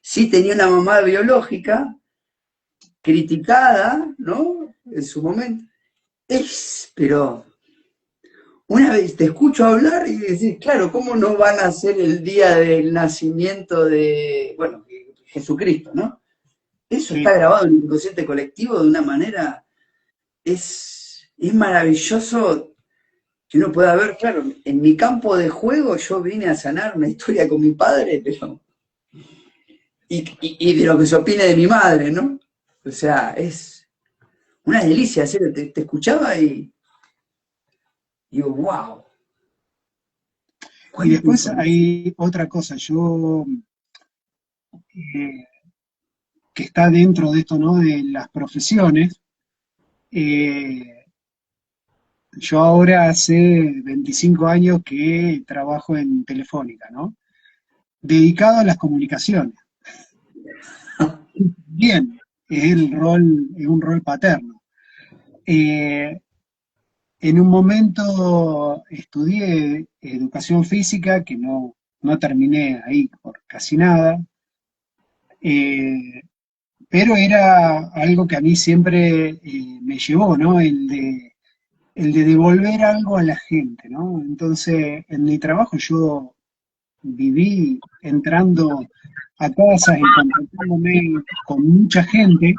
sí tenía una mamá biológica, criticada, ¿no? En su momento. Pero una vez te escucho hablar y decís, claro, ¿cómo no van a ser el día del nacimiento de, bueno, Jesucristo, ¿no? Eso está Sí. grabado en el inconsciente colectivo de una manera, es maravilloso que uno pueda ver, claro, en mi campo de juego yo vine a sanar una historia con mi padre, pero, y de lo que se opine de mi madre, ¿no? O sea, es una delicia, en serio, te escuchaba y digo, wow, Y cuánta después información. hay otra cosa, yo eh, que está dentro de esto, ¿no? De las profesiones. eh, yo ahora hace 25 años que trabajo en Telefónica, ¿no? Dedicado a las comunicaciones. Bien, es un rol paterno. Eh, En un momento estudié educación física, que no terminé ahí por casi nada, eh, pero era algo que a mí siempre me llevó, ¿no? El de devolver algo a la gente, ¿no? Entonces, en mi trabajo yo viví entrando a casas y contactándome con mucha gente,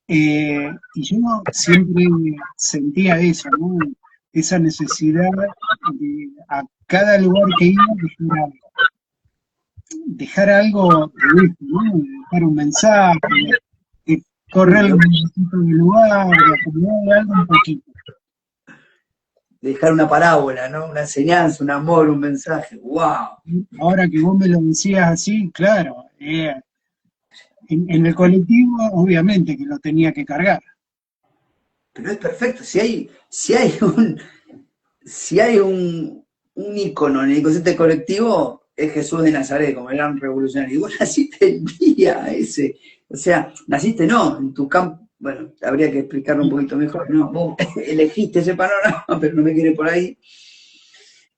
y yo siempre sentía eso, ¿no? Esa necesidad de a cada lugar que iba dejar algo de esto, ¿no? De dejar un mensaje, de correr Uy, un poquito del lugar, de acomodar algo un poquito. dejar una parábola, ¿no? Una enseñanza, un amor, un mensaje. ¡Wow! Ahora que vos me lo decías así, claro, en el colectivo obviamente que lo tenía que cargar. Pero es perfecto. Si hay un ícono en el inconsciente colectivo, es Jesús de Nazaret, como el gran revolucionario. Y vos naciste el día ese. O sea, naciste no, en tu campo. Bueno, habría que explicarlo un poquito mejor. No, vos elegiste ese panorama, pero no me quiere por ahí.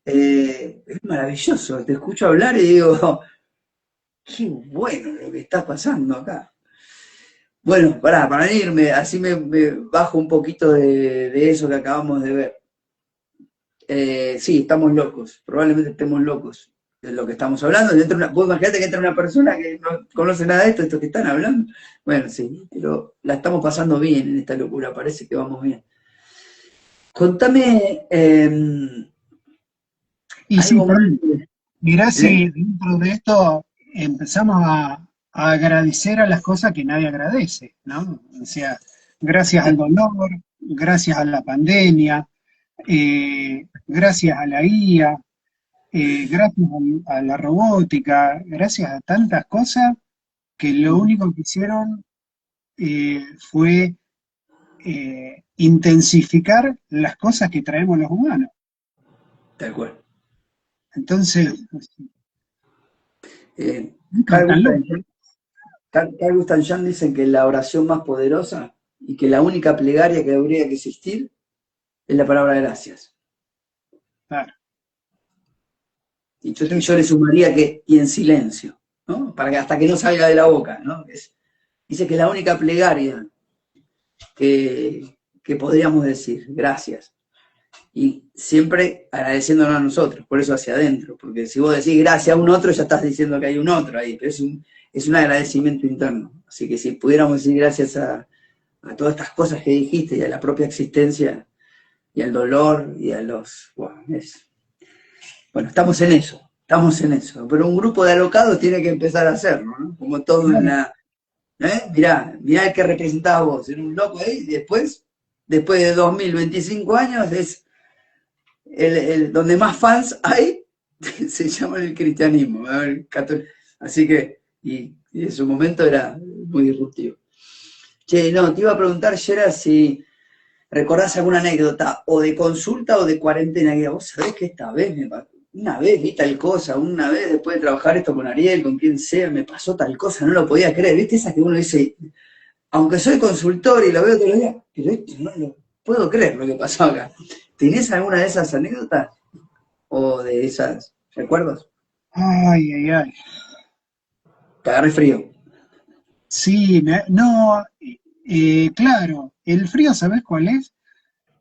Es maravilloso. Te escucho hablar y digo, qué bueno lo que está pasando acá. Bueno, para irme, así me bajo un poquito de eso que acabamos de ver. Sí, estamos locos, probablemente estemos locos. de lo que estamos hablando. Vos imaginate que entra una persona que no conoce nada de esto que están hablando. Bueno, sí, pero la estamos pasando bien en esta locura, parece que vamos bien. Contame Y sí, algo más. perdón, mirá si dentro de esto empezamos a agradecer a las cosas que nadie agradece, ¿no? O sea, gracias al dolor, gracias a la pandemia, gracias a la IA, gracias a la robótica, gracias a tantas cosas que lo único que hicieron fue intensificar las cosas que traemos los humanos. Tal cual. Entonces, Carl tan Gustav loco. Jung Carl Gustav Jung dicen que la oración más poderosa y que la única plegaria que habría que existir es la palabra gracias. Claro, Y sí, yo le sumaría que, y en silencio, ¿no? Para que hasta que no salga de la boca, ¿no? Dice que es la única plegaria que podríamos decir, gracias. Y siempre agradeciéndonos a nosotros, por eso hacia adentro, porque si vos decís gracias a un otro, ya estás diciendo que hay un otro ahí, pero es un agradecimiento interno. Así que si pudiéramos decir gracias a todas estas cosas que dijiste y a la propia existencia y al dolor y a los... Bueno, estamos en eso, pero un grupo de alocados tiene que empezar a hacerlo, ¿no? Como todo en claro. la... Mirá el que representaba vos, era un loco ahí, y después de 2025 años, es donde más fans hay, se llama el cristianismo, así que, y en su momento era muy disruptivo. Che, no, te iba a preguntar, Gerard, si recordás alguna anécdota, o de consulta o de cuarentena, que vos sabés que esta vez una vez vi tal cosa, una vez después de trabajar esto con Ariel, con quien sea, me pasó tal cosa, no lo podía creer, ¿viste? Esas que uno dice, aunque soy consultor y lo veo todos los días, pero esto no lo puedo creer lo que pasó acá. ¿Tenés alguna de esas anécdotas? ¿O de esas recuerdos? Ay, ay, ay. Te agarré frío. Sí, no, claro, el frío, ¿sabés cuál es?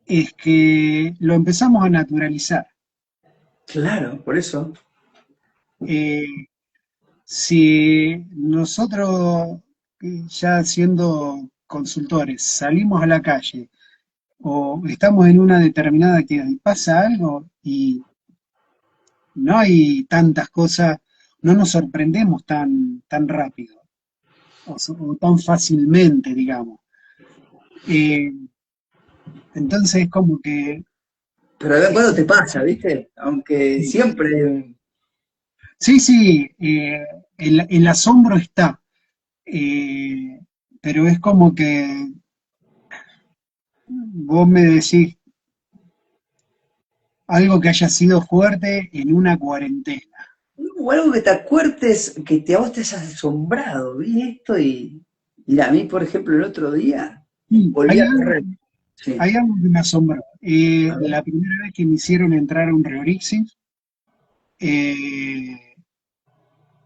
Es que lo empezamos a naturalizar. Claro, por eso. Eh, si nosotros, ya siendo consultores, salimos a la calle o estamos en una determinada actividad y pasa algo y no hay tantas cosas, no nos sorprendemos tan rápido o tan fácilmente, digamos. Eh, entonces, como que Pero de vez en eh, cuando te pasa, ¿viste? Aunque sí, siempre... sí, sí, el asombro está, eh, pero es como que vos me decís algo que haya sido fuerte en una cuarentena. O algo que te acuerdes, a vos te hayas asombrado. Vi esto y... Mira, a mí, por ejemplo, el otro día Sí, volví a correr. Sí. hay algo que me asombró. La primera vez que me hicieron entrar a un Reorixis, eh,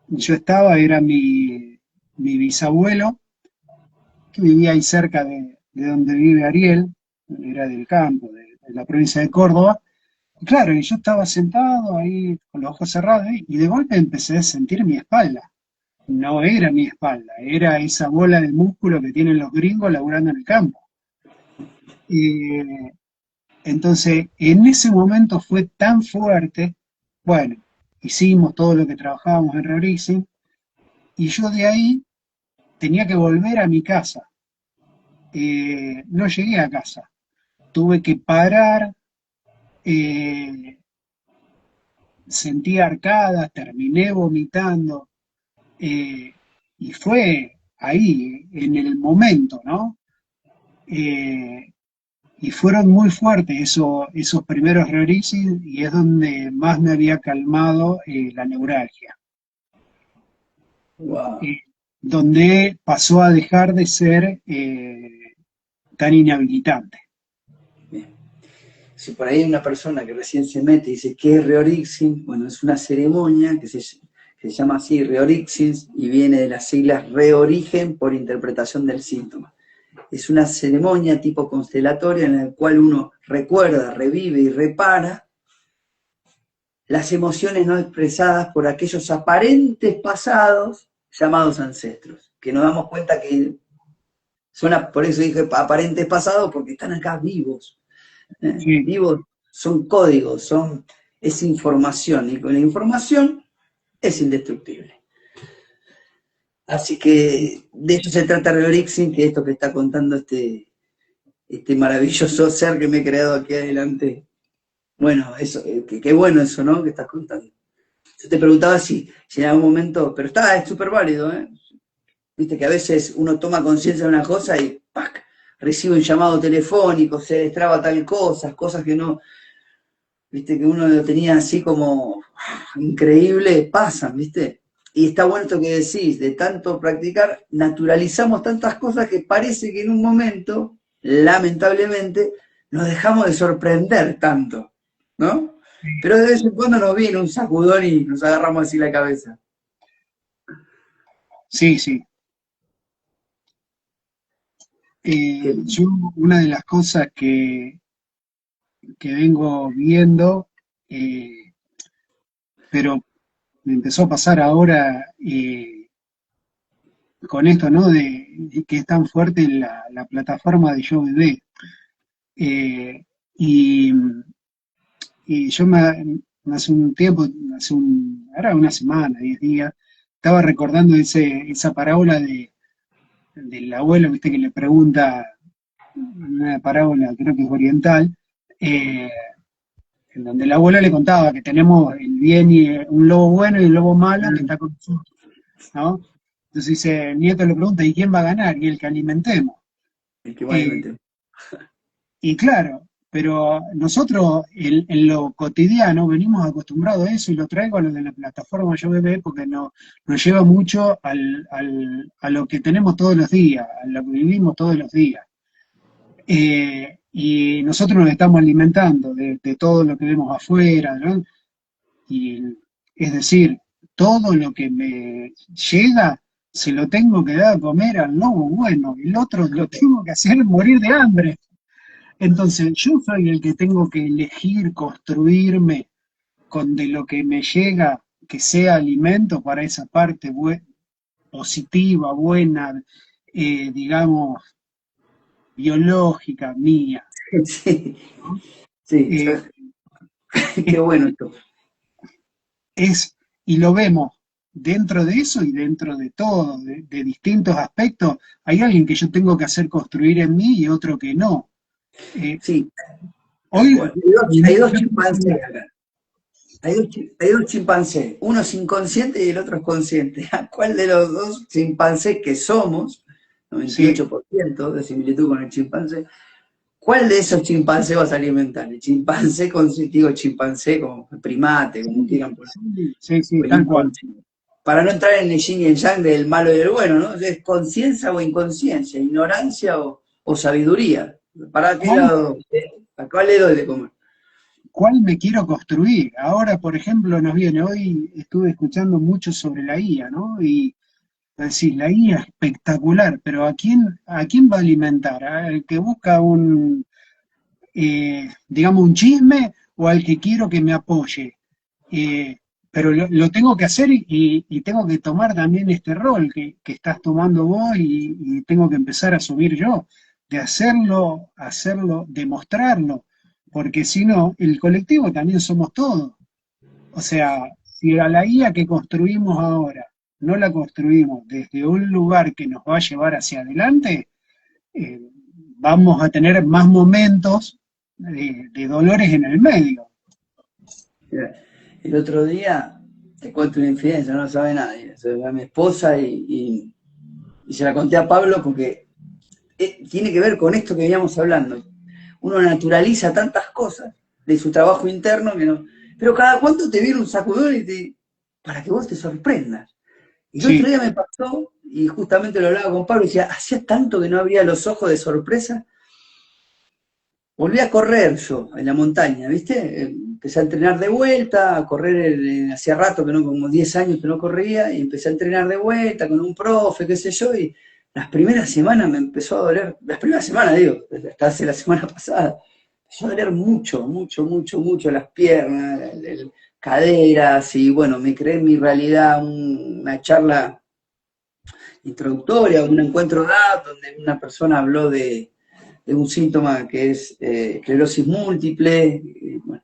yo estaba, era mi bisabuelo, que vivía ahí cerca de donde vive Ariel, era del campo, de la provincia de Córdoba. Y claro, y yo estaba sentado ahí con los ojos cerrados y de golpe empecé a sentir mi espalda. No era mi espalda, era esa bola de músculo que tienen los gringos laburando en el campo. Eh, entonces, en ese momento fue tan fuerte, bueno, hicimos todo lo que trabajábamos en Reorixing, y yo de ahí tenía que volver a mi casa. No llegué a casa, tuve que parar, eh, sentí arcadas, terminé vomitando, eh, y fue ahí, en el momento, ¿no? Eh, y fueron muy fuertes esos primeros Reorixis y es donde más me había calmado la neuralgia. Wow. eh, Donde pasó a dejar de ser tan inhabilitante. Bien. Si por ahí hay una persona que recién se mete y dice, ¿qué es Reorixin? Bueno, es una ceremonia que se llama así Reorixins y viene de las siglas Reorigen por interpretación del síntoma. Es una ceremonia tipo constelatoria en la cual uno recuerda, revive y repara las emociones no expresadas por aquellos aparentes pasados llamados ancestros, que nos damos cuenta que son, por eso dije aparentes pasados, porque están acá vivos. Sí, Vivos son códigos, es información, y con la información es indestructible. Así que de eso se trata Reorixin, que esto que está contando este maravilloso ser que me he creado aquí adelante. Bueno, eso, qué bueno eso, ¿no? Que estás contando. Yo te preguntaba si en algún momento, pero es súper válido, ¿eh? Viste que a veces uno toma conciencia de una cosa y ¡pac! Recibe un llamado telefónico, se destraba tal cosa, cosas que no, viste, que uno lo tenía así como increíble, pasan, viste. Y está bueno esto que decís, de tanto practicar, naturalizamos tantas cosas que parece que en un momento, lamentablemente, nos dejamos de sorprender tanto, ¿no? Pero de vez en cuando nos viene un sacudón y nos agarramos así la cabeza. sí, sí. Que, Yo, una de las cosas que vengo viendo, pero me empezó a pasar ahora con esto, ¿no? De que es tan fuerte la plataforma de Yo Bebé. Eh, y, y yo hace un tiempo, ahora una semana, 10 días, estaba recordando esa parábola del abuelo, viste, que le pregunta, una parábola creo que es oriental, eh, en donde la abuela le contaba que tenemos el bien y un lobo bueno y un lobo malo que está con nosotros, ¿no? Entonces dice, el nieto le pregunta, ¿y quién va a ganar? Y el que alimentemos. que vaya a Eh, meter. y claro, pero nosotros en lo cotidiano venimos acostumbrados a eso y lo traigo a lo de la plataforma Yo Bebé porque nos lleva mucho a lo que tenemos todos los días, a lo que vivimos todos los días. Y nosotros nos estamos alimentando de todo lo que vemos afuera, ¿no? Y es decir, todo lo que me llega se lo tengo que dar a comer al lobo bueno, el otro lo tengo que hacer morir de hambre. Entonces, yo soy el que tengo que elegir construirme con de lo que me llega, que sea alimento para esa parte positiva, buena, digamos, biológica mía, Sí, ¿no? sí, Eh, qué es, bueno esto. es- y lo vemos dentro de eso y dentro de todo, de distintos aspectos. Hay alguien que yo tengo que hacer construir en mí y otro que no. Eh, Sí, tal hoy, cual. Hay dos yo te voy a chimpancés hablar. acá. Hay dos chimpancés. Uno es inconsciente y el otro es consciente. ¿A cuál de los dos chimpancés que somos, Sí, 98% de similitud con el chimpancé, cuál de esos chimpancés vas a alimentar? ¿El chimpancé consciente, digo chimpancé como primate, como sí, quieran poner, sí, sí, sí, o el tal cual. inconsciente? Para no entrar en el yin y el yang del malo y del bueno, ¿no? ¿Es conciencia o inconsciencia? ¿Ignorancia o sabiduría? ¿Para qué ¿Cuál lado? ¿A cuál le doy de comer? ¿Cuál me quiero construir? Ahora, por ejemplo, nos viene, hoy estuve escuchando mucho sobre la IA, ¿no? Y decir, la IA es espectacular, pero ¿a quién va a alimentar? ¿Al que busca digamos, un chisme o al que quiero que me apoye? Pero lo tengo que hacer y tengo que tomar también este rol que estás tomando vos y tengo que empezar a subir yo, de hacerlo, demostrarlo, porque si no, el colectivo también somos todos. O sea, si a la IA que construimos ahora no la construimos desde un lugar que nos va a llevar hacia adelante, eh, vamos a tener más momentos de dolores en el medio. El otro día, te cuento una infidencia, no lo sabe nadie. Se ve a mi esposa y se la conté a Pablo porque tiene que ver con esto que veníamos hablando. Uno naturaliza tantas cosas de su trabajo interno que no. Pero cada cuánto te viene un sacudón para que vos te sorprendas. Y el otro Sí, día me pasó, y justamente lo hablaba con Pablo, y decía, hacía tanto que no abría los ojos de sorpresa. Volví a correr yo en la montaña, ¿viste? Empecé a entrenar de vuelta, a correr hacía rato que no, como 10 años que no corría, y empecé a entrenar de vuelta con un profe, qué sé yo, y las primeras semanas me empezó a doler, las primeras semanas, digo, hasta hace la semana pasada, empezó a doler mucho, mucho, mucho, mucho las piernas, caderas, y bueno, me creé en mi realidad una charla introductoria, un encuentro DAP, donde una persona habló de un síntoma que es esclerosis múltiple. Y, bueno,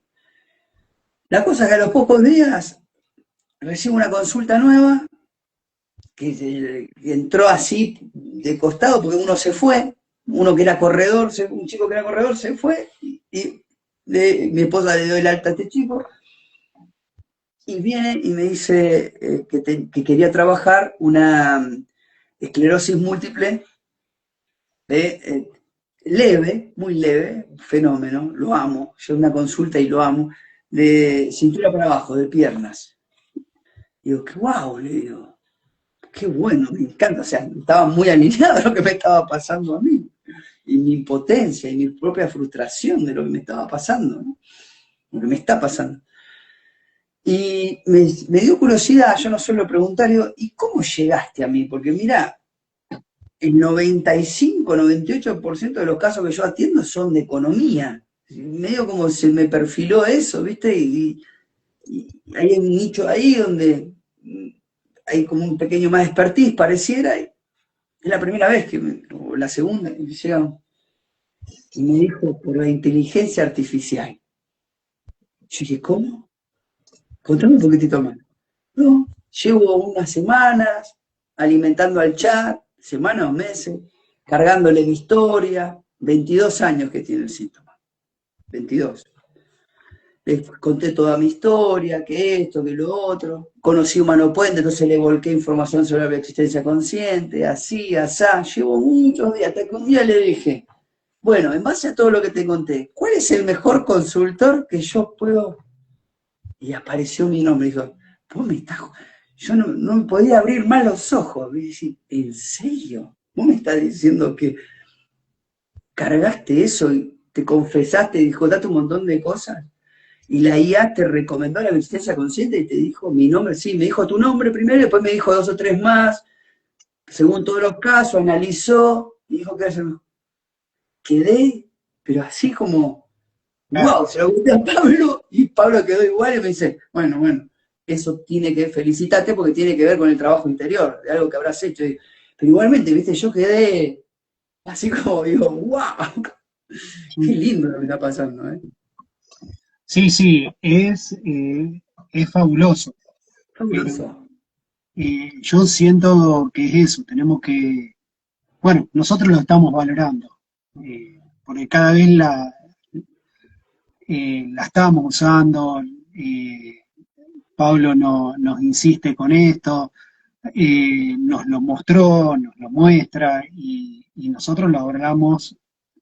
la cosa es que a los pocos días recibo una consulta nueva que entró así de costado porque uno se fue, uno que era corredor, un chico que era corredor se fue y mi esposa le dio el alta a este chico y viene y me dice que quería trabajar una esclerosis múltiple de, leve, muy leve, fenómeno, lo amo, yo una consulta y lo amo, de cintura para abajo, de piernas. Digo, qué guau, le digo, qué bueno, me encanta, o sea, estaba muy alineado a lo que me estaba pasando a mí, y mi impotencia y mi propia frustración de lo que me estaba pasando, ¿no? Lo que me está pasando. Y me dio curiosidad, yo no suelo preguntar, digo, ¿y cómo llegaste a mí? Porque mira, el 95, 98% de los casos que yo atiendo son de economía. Medio como se me perfiló eso, ¿viste? Y hay un nicho ahí donde hay como un pequeño más expertise, pareciera. Y es la primera vez o la segunda, que llega y me dijo por la inteligencia artificial. Yo dije, ¿cómo? Contame un poquitito más. No, llevo unas semanas alimentando al chat, semanas o meses, cargándole mi historia, 22 años que tiene el síntoma, 22. Les conté toda mi historia, que esto, que lo otro. Conocí Humano Puente, entonces le volqué información sobre la existencia consciente, así, asá. Llevo muchos días, hasta que un día le dije, bueno, en base a todo lo que te conté, ¿cuál es el mejor consultor que yo puedo? Y apareció mi nombre, dijo, vos me estás... Yo no me podía abrir más los ojos. Y dije, ¿en serio? ¿Vos me estás diciendo que cargaste eso y te confesaste y dijo, date un montón de cosas? Y la IA te recomendó la existencia consciente y te dijo mi nombre, sí, me dijo tu nombre primero, y después me dijo 2 o 3 más, según todos los casos, analizó, y dijo que quedé, pero así como, Claro. wow, se lo conté a Pablo, y Pablo quedó igual y me dice, bueno, eso tiene que, felicitarte porque tiene que ver con el trabajo interior, de algo que habrás hecho. Pero igualmente, viste, yo quedé así como, digo, wow, qué lindo lo que está pasando, ¿eh? Sí, sí, es fabuloso. Eh, Fabuloso. yo siento que es eso, tenemos que, bueno, nosotros lo estamos valorando, porque cada vez la estamos usando, Pablo nos insiste con esto, nos lo mostró, nos lo muestra y nosotros lo hablamos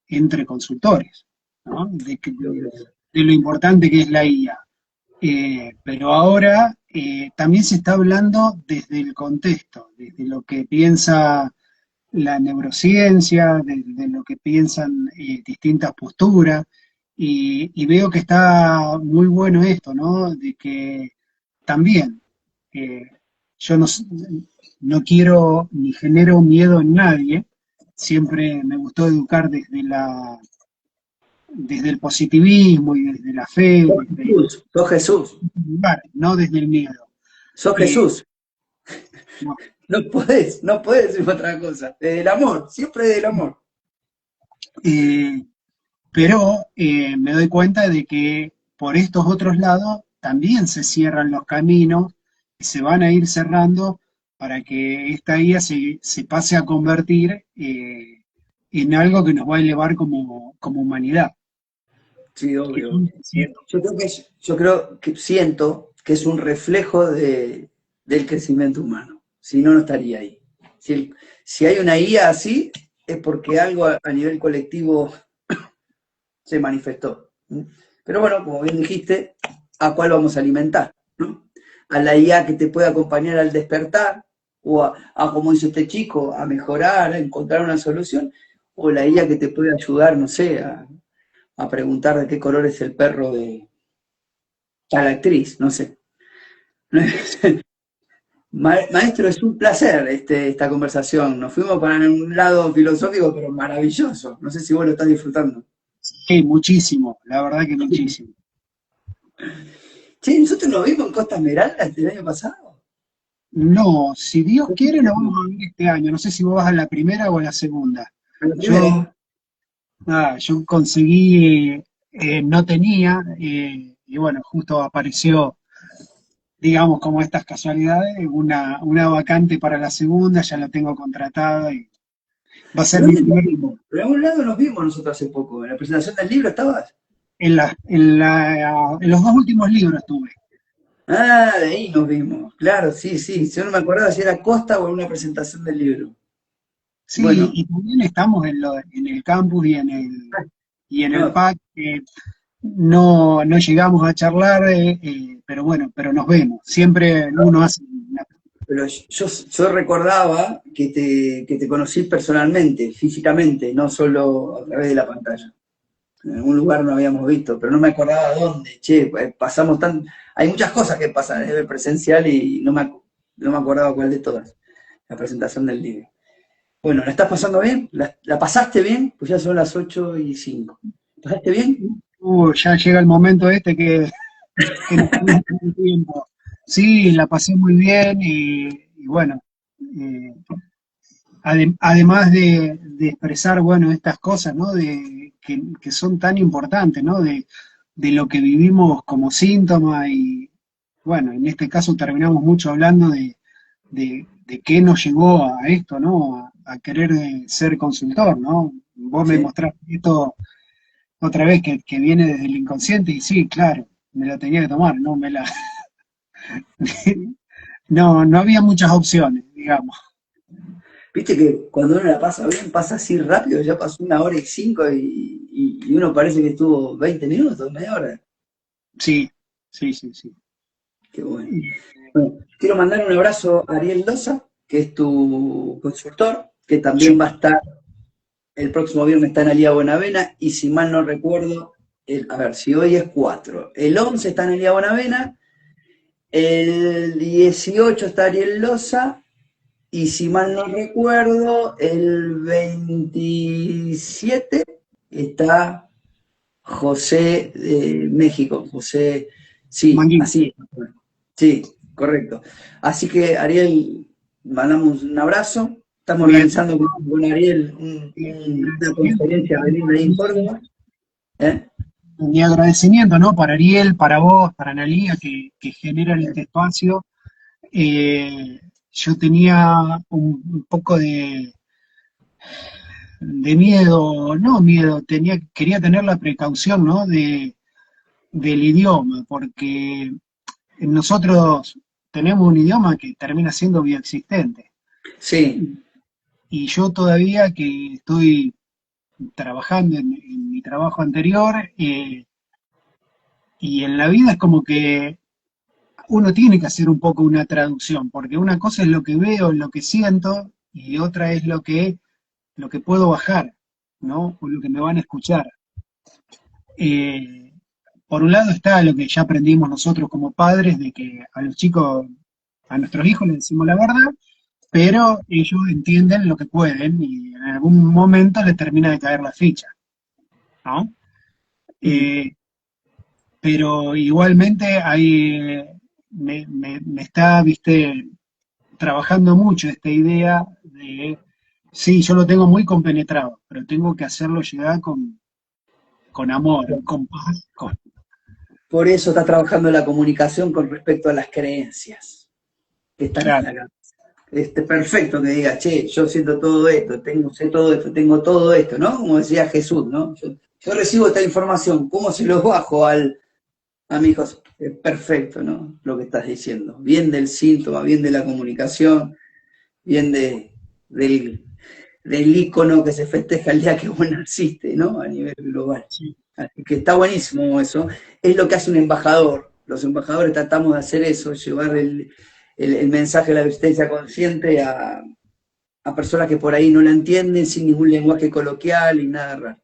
entre consultores, ¿no? De lo importante que es la IA. Pero ahora también se está hablando desde el contexto, desde lo que piensa la neurociencia, desde lo que piensan distintas posturas, y veo que está muy bueno esto, ¿no? De que también eh, yo no quiero ni genero miedo en nadie, siempre me gustó educar desde el positivismo y desde la fe, Sos desde Jesús, sos Jesús, lugar, no desde el miedo. sos Eh, Jesús. no, No podés decir otra cosa. Desde el amor, siempre desde el amor. eh, pero me doy cuenta de que por estos otros lados también se cierran los caminos y se van a ir cerrando para que esta IA se pase a convertir en algo que nos va a elevar como humanidad. Sí, Que obvio. hoy siento. Yo creo que siento que es un reflejo del crecimiento humano. Si no, no estaría ahí. Si hay una IA así, es porque algo a nivel colectivo se manifestó. Pero bueno, como bien dijiste, ¿a cuál vamos a alimentar? ¿No? A la IA que te puede acompañar al despertar, o como dice este chico, a mejorar, a encontrar una solución, o la IA que te puede ayudar, no sé, a preguntar de qué color es el perro de a la actriz, no sé. Maestro, es un placer esta conversación. Nos fuimos para un lado filosófico, pero maravilloso. No sé si vos lo estás disfrutando. Sí, muchísimo, la verdad que muchísimo. Che, nosotros nos vimos en Costa Esmeralda el año pasado. No, si Dios quiere, nos vamos a ver este año. No sé si vos vas a la primera o a la segunda. A la Yo, primera. yo conseguí, no tenía, y bueno, justo apareció, digamos, como estas casualidades, una vacante para la segunda, ya la tengo contratada y va a ser ¿Pero mi dónde nos primer. vimos? Por algún lado nos vimos nosotros hace poco. ¿En la presentación del libro estabas? En los dos últimos libros estuve. Ah, de ahí nos vimos. Claro, sí, sí. Yo no me acordaba si era Costa o en una presentación del libro. Sí, Bueno, y también estamos en el campus y en el no, PAC. No llegamos a charlar, pero bueno, pero nos vemos. Siempre uno hace pero yo recordaba que te conocí personalmente, físicamente, no solo a través de la pantalla. En algún lugar no habíamos visto, pero no me acordaba dónde. Che, pasamos tan. Hay muchas cosas que pasan en el presencial y no me acordaba cuál de todas. La presentación del libro. Bueno, ¿la estás pasando bien? ¿La pasaste bien? Pues ya son las 8:05. ¿Pasaste bien? ya llega el momento este que nos queda poco tiempo. Sí, la pasé muy bien y bueno, eh, además de expresar, bueno, estas cosas, ¿no? Que son tan importantes, ¿no? De lo que vivimos como síntoma y, bueno, en este caso terminamos mucho hablando de qué nos llevó a esto, ¿no? A querer ser consultor, ¿no? Vos me Sí. mostraste esto otra vez que viene desde el inconsciente y sí, claro, me la tenía que tomar, ¿no? No había muchas opciones, digamos. Viste que cuando uno la pasa bien, pasa así rápido, ya pasó 1 hora y 5 y uno parece que estuvo 20 minutos, media hora. Sí, sí, sí, sí. Qué bueno. Bueno, quiero mandar un abrazo a Ariel Loza, que es tu consultor, que también va a estar el próximo viernes está en Alía Bonavena, y si mal no recuerdo, a ver, si hoy es 4 el 11 está en Alía Bonavena, el 18 está Ariel Loza, y si mal no recuerdo, el 27 está José de México. José, sí, Manguín. así es. Sí, correcto. Así que, Ariel, mandamos un abrazo. Estamos Bien, organizando con Ariel una agradecimiento, conferencia de ahí en Córdoba. ¿Eh? mi agradecimiento, ¿no? Para Ariel, para vos, para Analía, que generan este espacio. Yo tenía un poco de miedo, no miedo, quería tener la precaución, ¿no? Del idioma, porque nosotros tenemos un idioma que termina siendo bioexistente. Sí, Y yo todavía que estoy trabajando en mi trabajo anterior, y en la vida es como que uno tiene que hacer un poco una traducción, porque una cosa es lo que veo, lo que siento, y otra es lo que puedo bajar, ¿no? O lo que me van a escuchar. Eh, por un lado está lo que ya aprendimos nosotros como padres, de que a los chicos, a nuestros hijos les decimos la verdad, pero ellos entienden lo que pueden y en algún momento les termina de caer la ficha, ¿no? mm, Eh, pero igualmente ahí me está, viste, trabajando mucho esta idea de, sí, yo lo tengo muy compenetrado, pero tengo que hacerlo llegar con amor, con paz, por eso está trabajando la comunicación con respecto a las creencias que están en claro, la cabeza. Perfecto que diga, che, yo siento todo esto, sé todo esto, tengo todo esto, ¿no? Como decía Jesús, ¿no? Yo recibo esta información, ¿cómo se los bajo a mi hijo? Es perfecto, ¿no? Lo que estás diciendo. Bien del síntoma, bien de la comunicación, bien del, del ícono que se festeja el día que vos naciste, ¿no? A nivel global. sí, Así que está buenísimo eso. Es lo que hace un embajador. Los embajadores tratamos de hacer eso, llevar el mensaje de la existencia consciente a personas que por ahí no la entienden, sin ningún lenguaje coloquial y nada raro.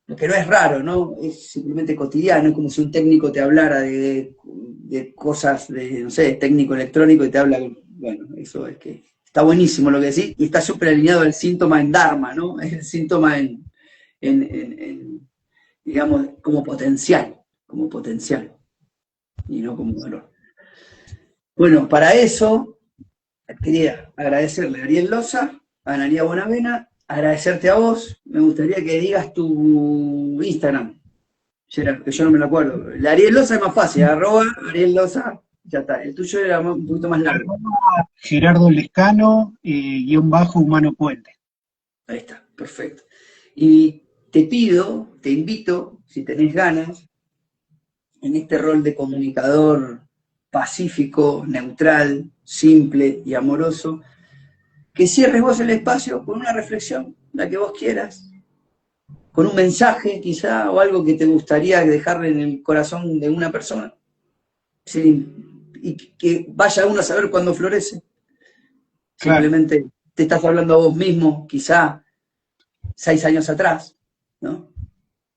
Lo que no es raro, ¿no? Es simplemente cotidiano, es como si un técnico te hablara de cosas, no sé, técnico electrónico y te habla, bueno, eso es que está buenísimo lo que decís y está súper alineado el síntoma en Dharma, ¿no? Es el síntoma en digamos, como potencial, como potencial. y no como dolor. Bueno, para eso quería agradecerle a Ariel Loza, a Analía Bonavena, agradecerte a vos. Me gustaría que digas tu Instagram, Gerard, que yo no me lo acuerdo. El Ariel Loza es más fácil, arroba Ariel Loza, ya está. El tuyo era un poquito más largo. Gerardo Lescano, _ Humano Puente. Ahí está, perfecto. Y te pido, te invito, si tenés ganas, en este rol de comunicador pacífico, neutral, simple y amoroso, que cierres vos el espacio con una reflexión, la que vos quieras, con un mensaje quizá, o algo que te gustaría dejarle en el corazón de una persona, sí, y que vaya uno a saber cuándo florece. Claro. Simplemente te estás hablando a vos mismo, quizá 6 años atrás, ¿no?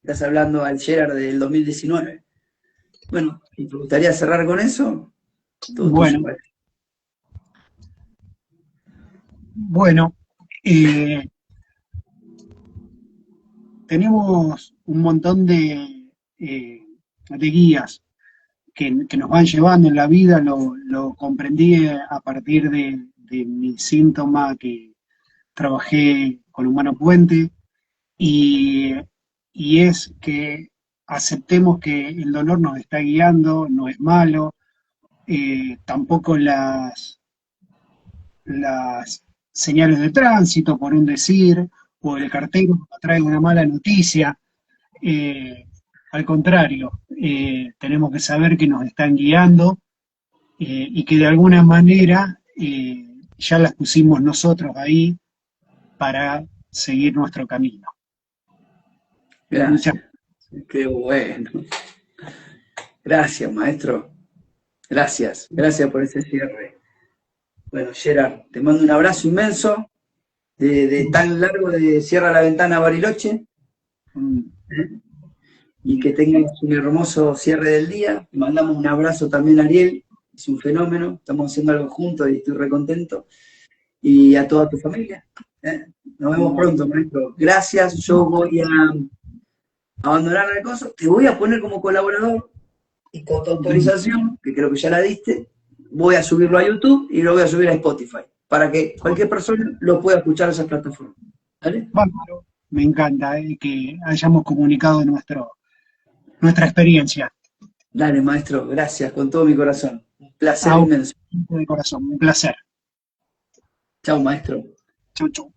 Estás hablando al Gerard del 2019. Bueno, ¿te gustaría cerrar con eso? Todo Bueno, tuyo, ¿vale? bueno, tenemos un montón de guías que nos van llevando en la vida, lo comprendí a partir de mi síntoma que trabajé con Humano Puente, y, y es que aceptemos que el dolor nos está guiando, no es malo, tampoco las señales de tránsito, por un decir, o el cartero que trae una mala noticia. eh, Al contrario, tenemos que saber que nos están guiando, y que de alguna manera ya las pusimos nosotros ahí para seguir nuestro camino. Muchas Gracias. Qué bueno. Gracias, maestro. Gracias. Gracias por ese cierre. Bueno, Gerard, te mando un abrazo inmenso de tan largo de Cierra la Ventana Bariloche, ¿eh? Y que tengas un hermoso cierre del día. Te mandamos un abrazo también a Ariel, es un fenómeno, estamos haciendo algo juntos y estoy recontento. Y a toda tu familia, ¿eh? Nos vemos pronto, maestro. Gracias, yo voy a abandonar el coso, te voy a poner como colaborador y con tu autorización, que creo que ya la diste, voy a subirlo a YouTube y lo voy a subir a Spotify, para que cualquier persona lo pueda escuchar en esas plataformas. ¿Vale? Bárbaro. Me encanta que hayamos comunicado nuestra experiencia. Dale, maestro, gracias, con todo mi corazón. Un placer inmenso. De corazón, un placer. Chao, maestro. Chau, chau.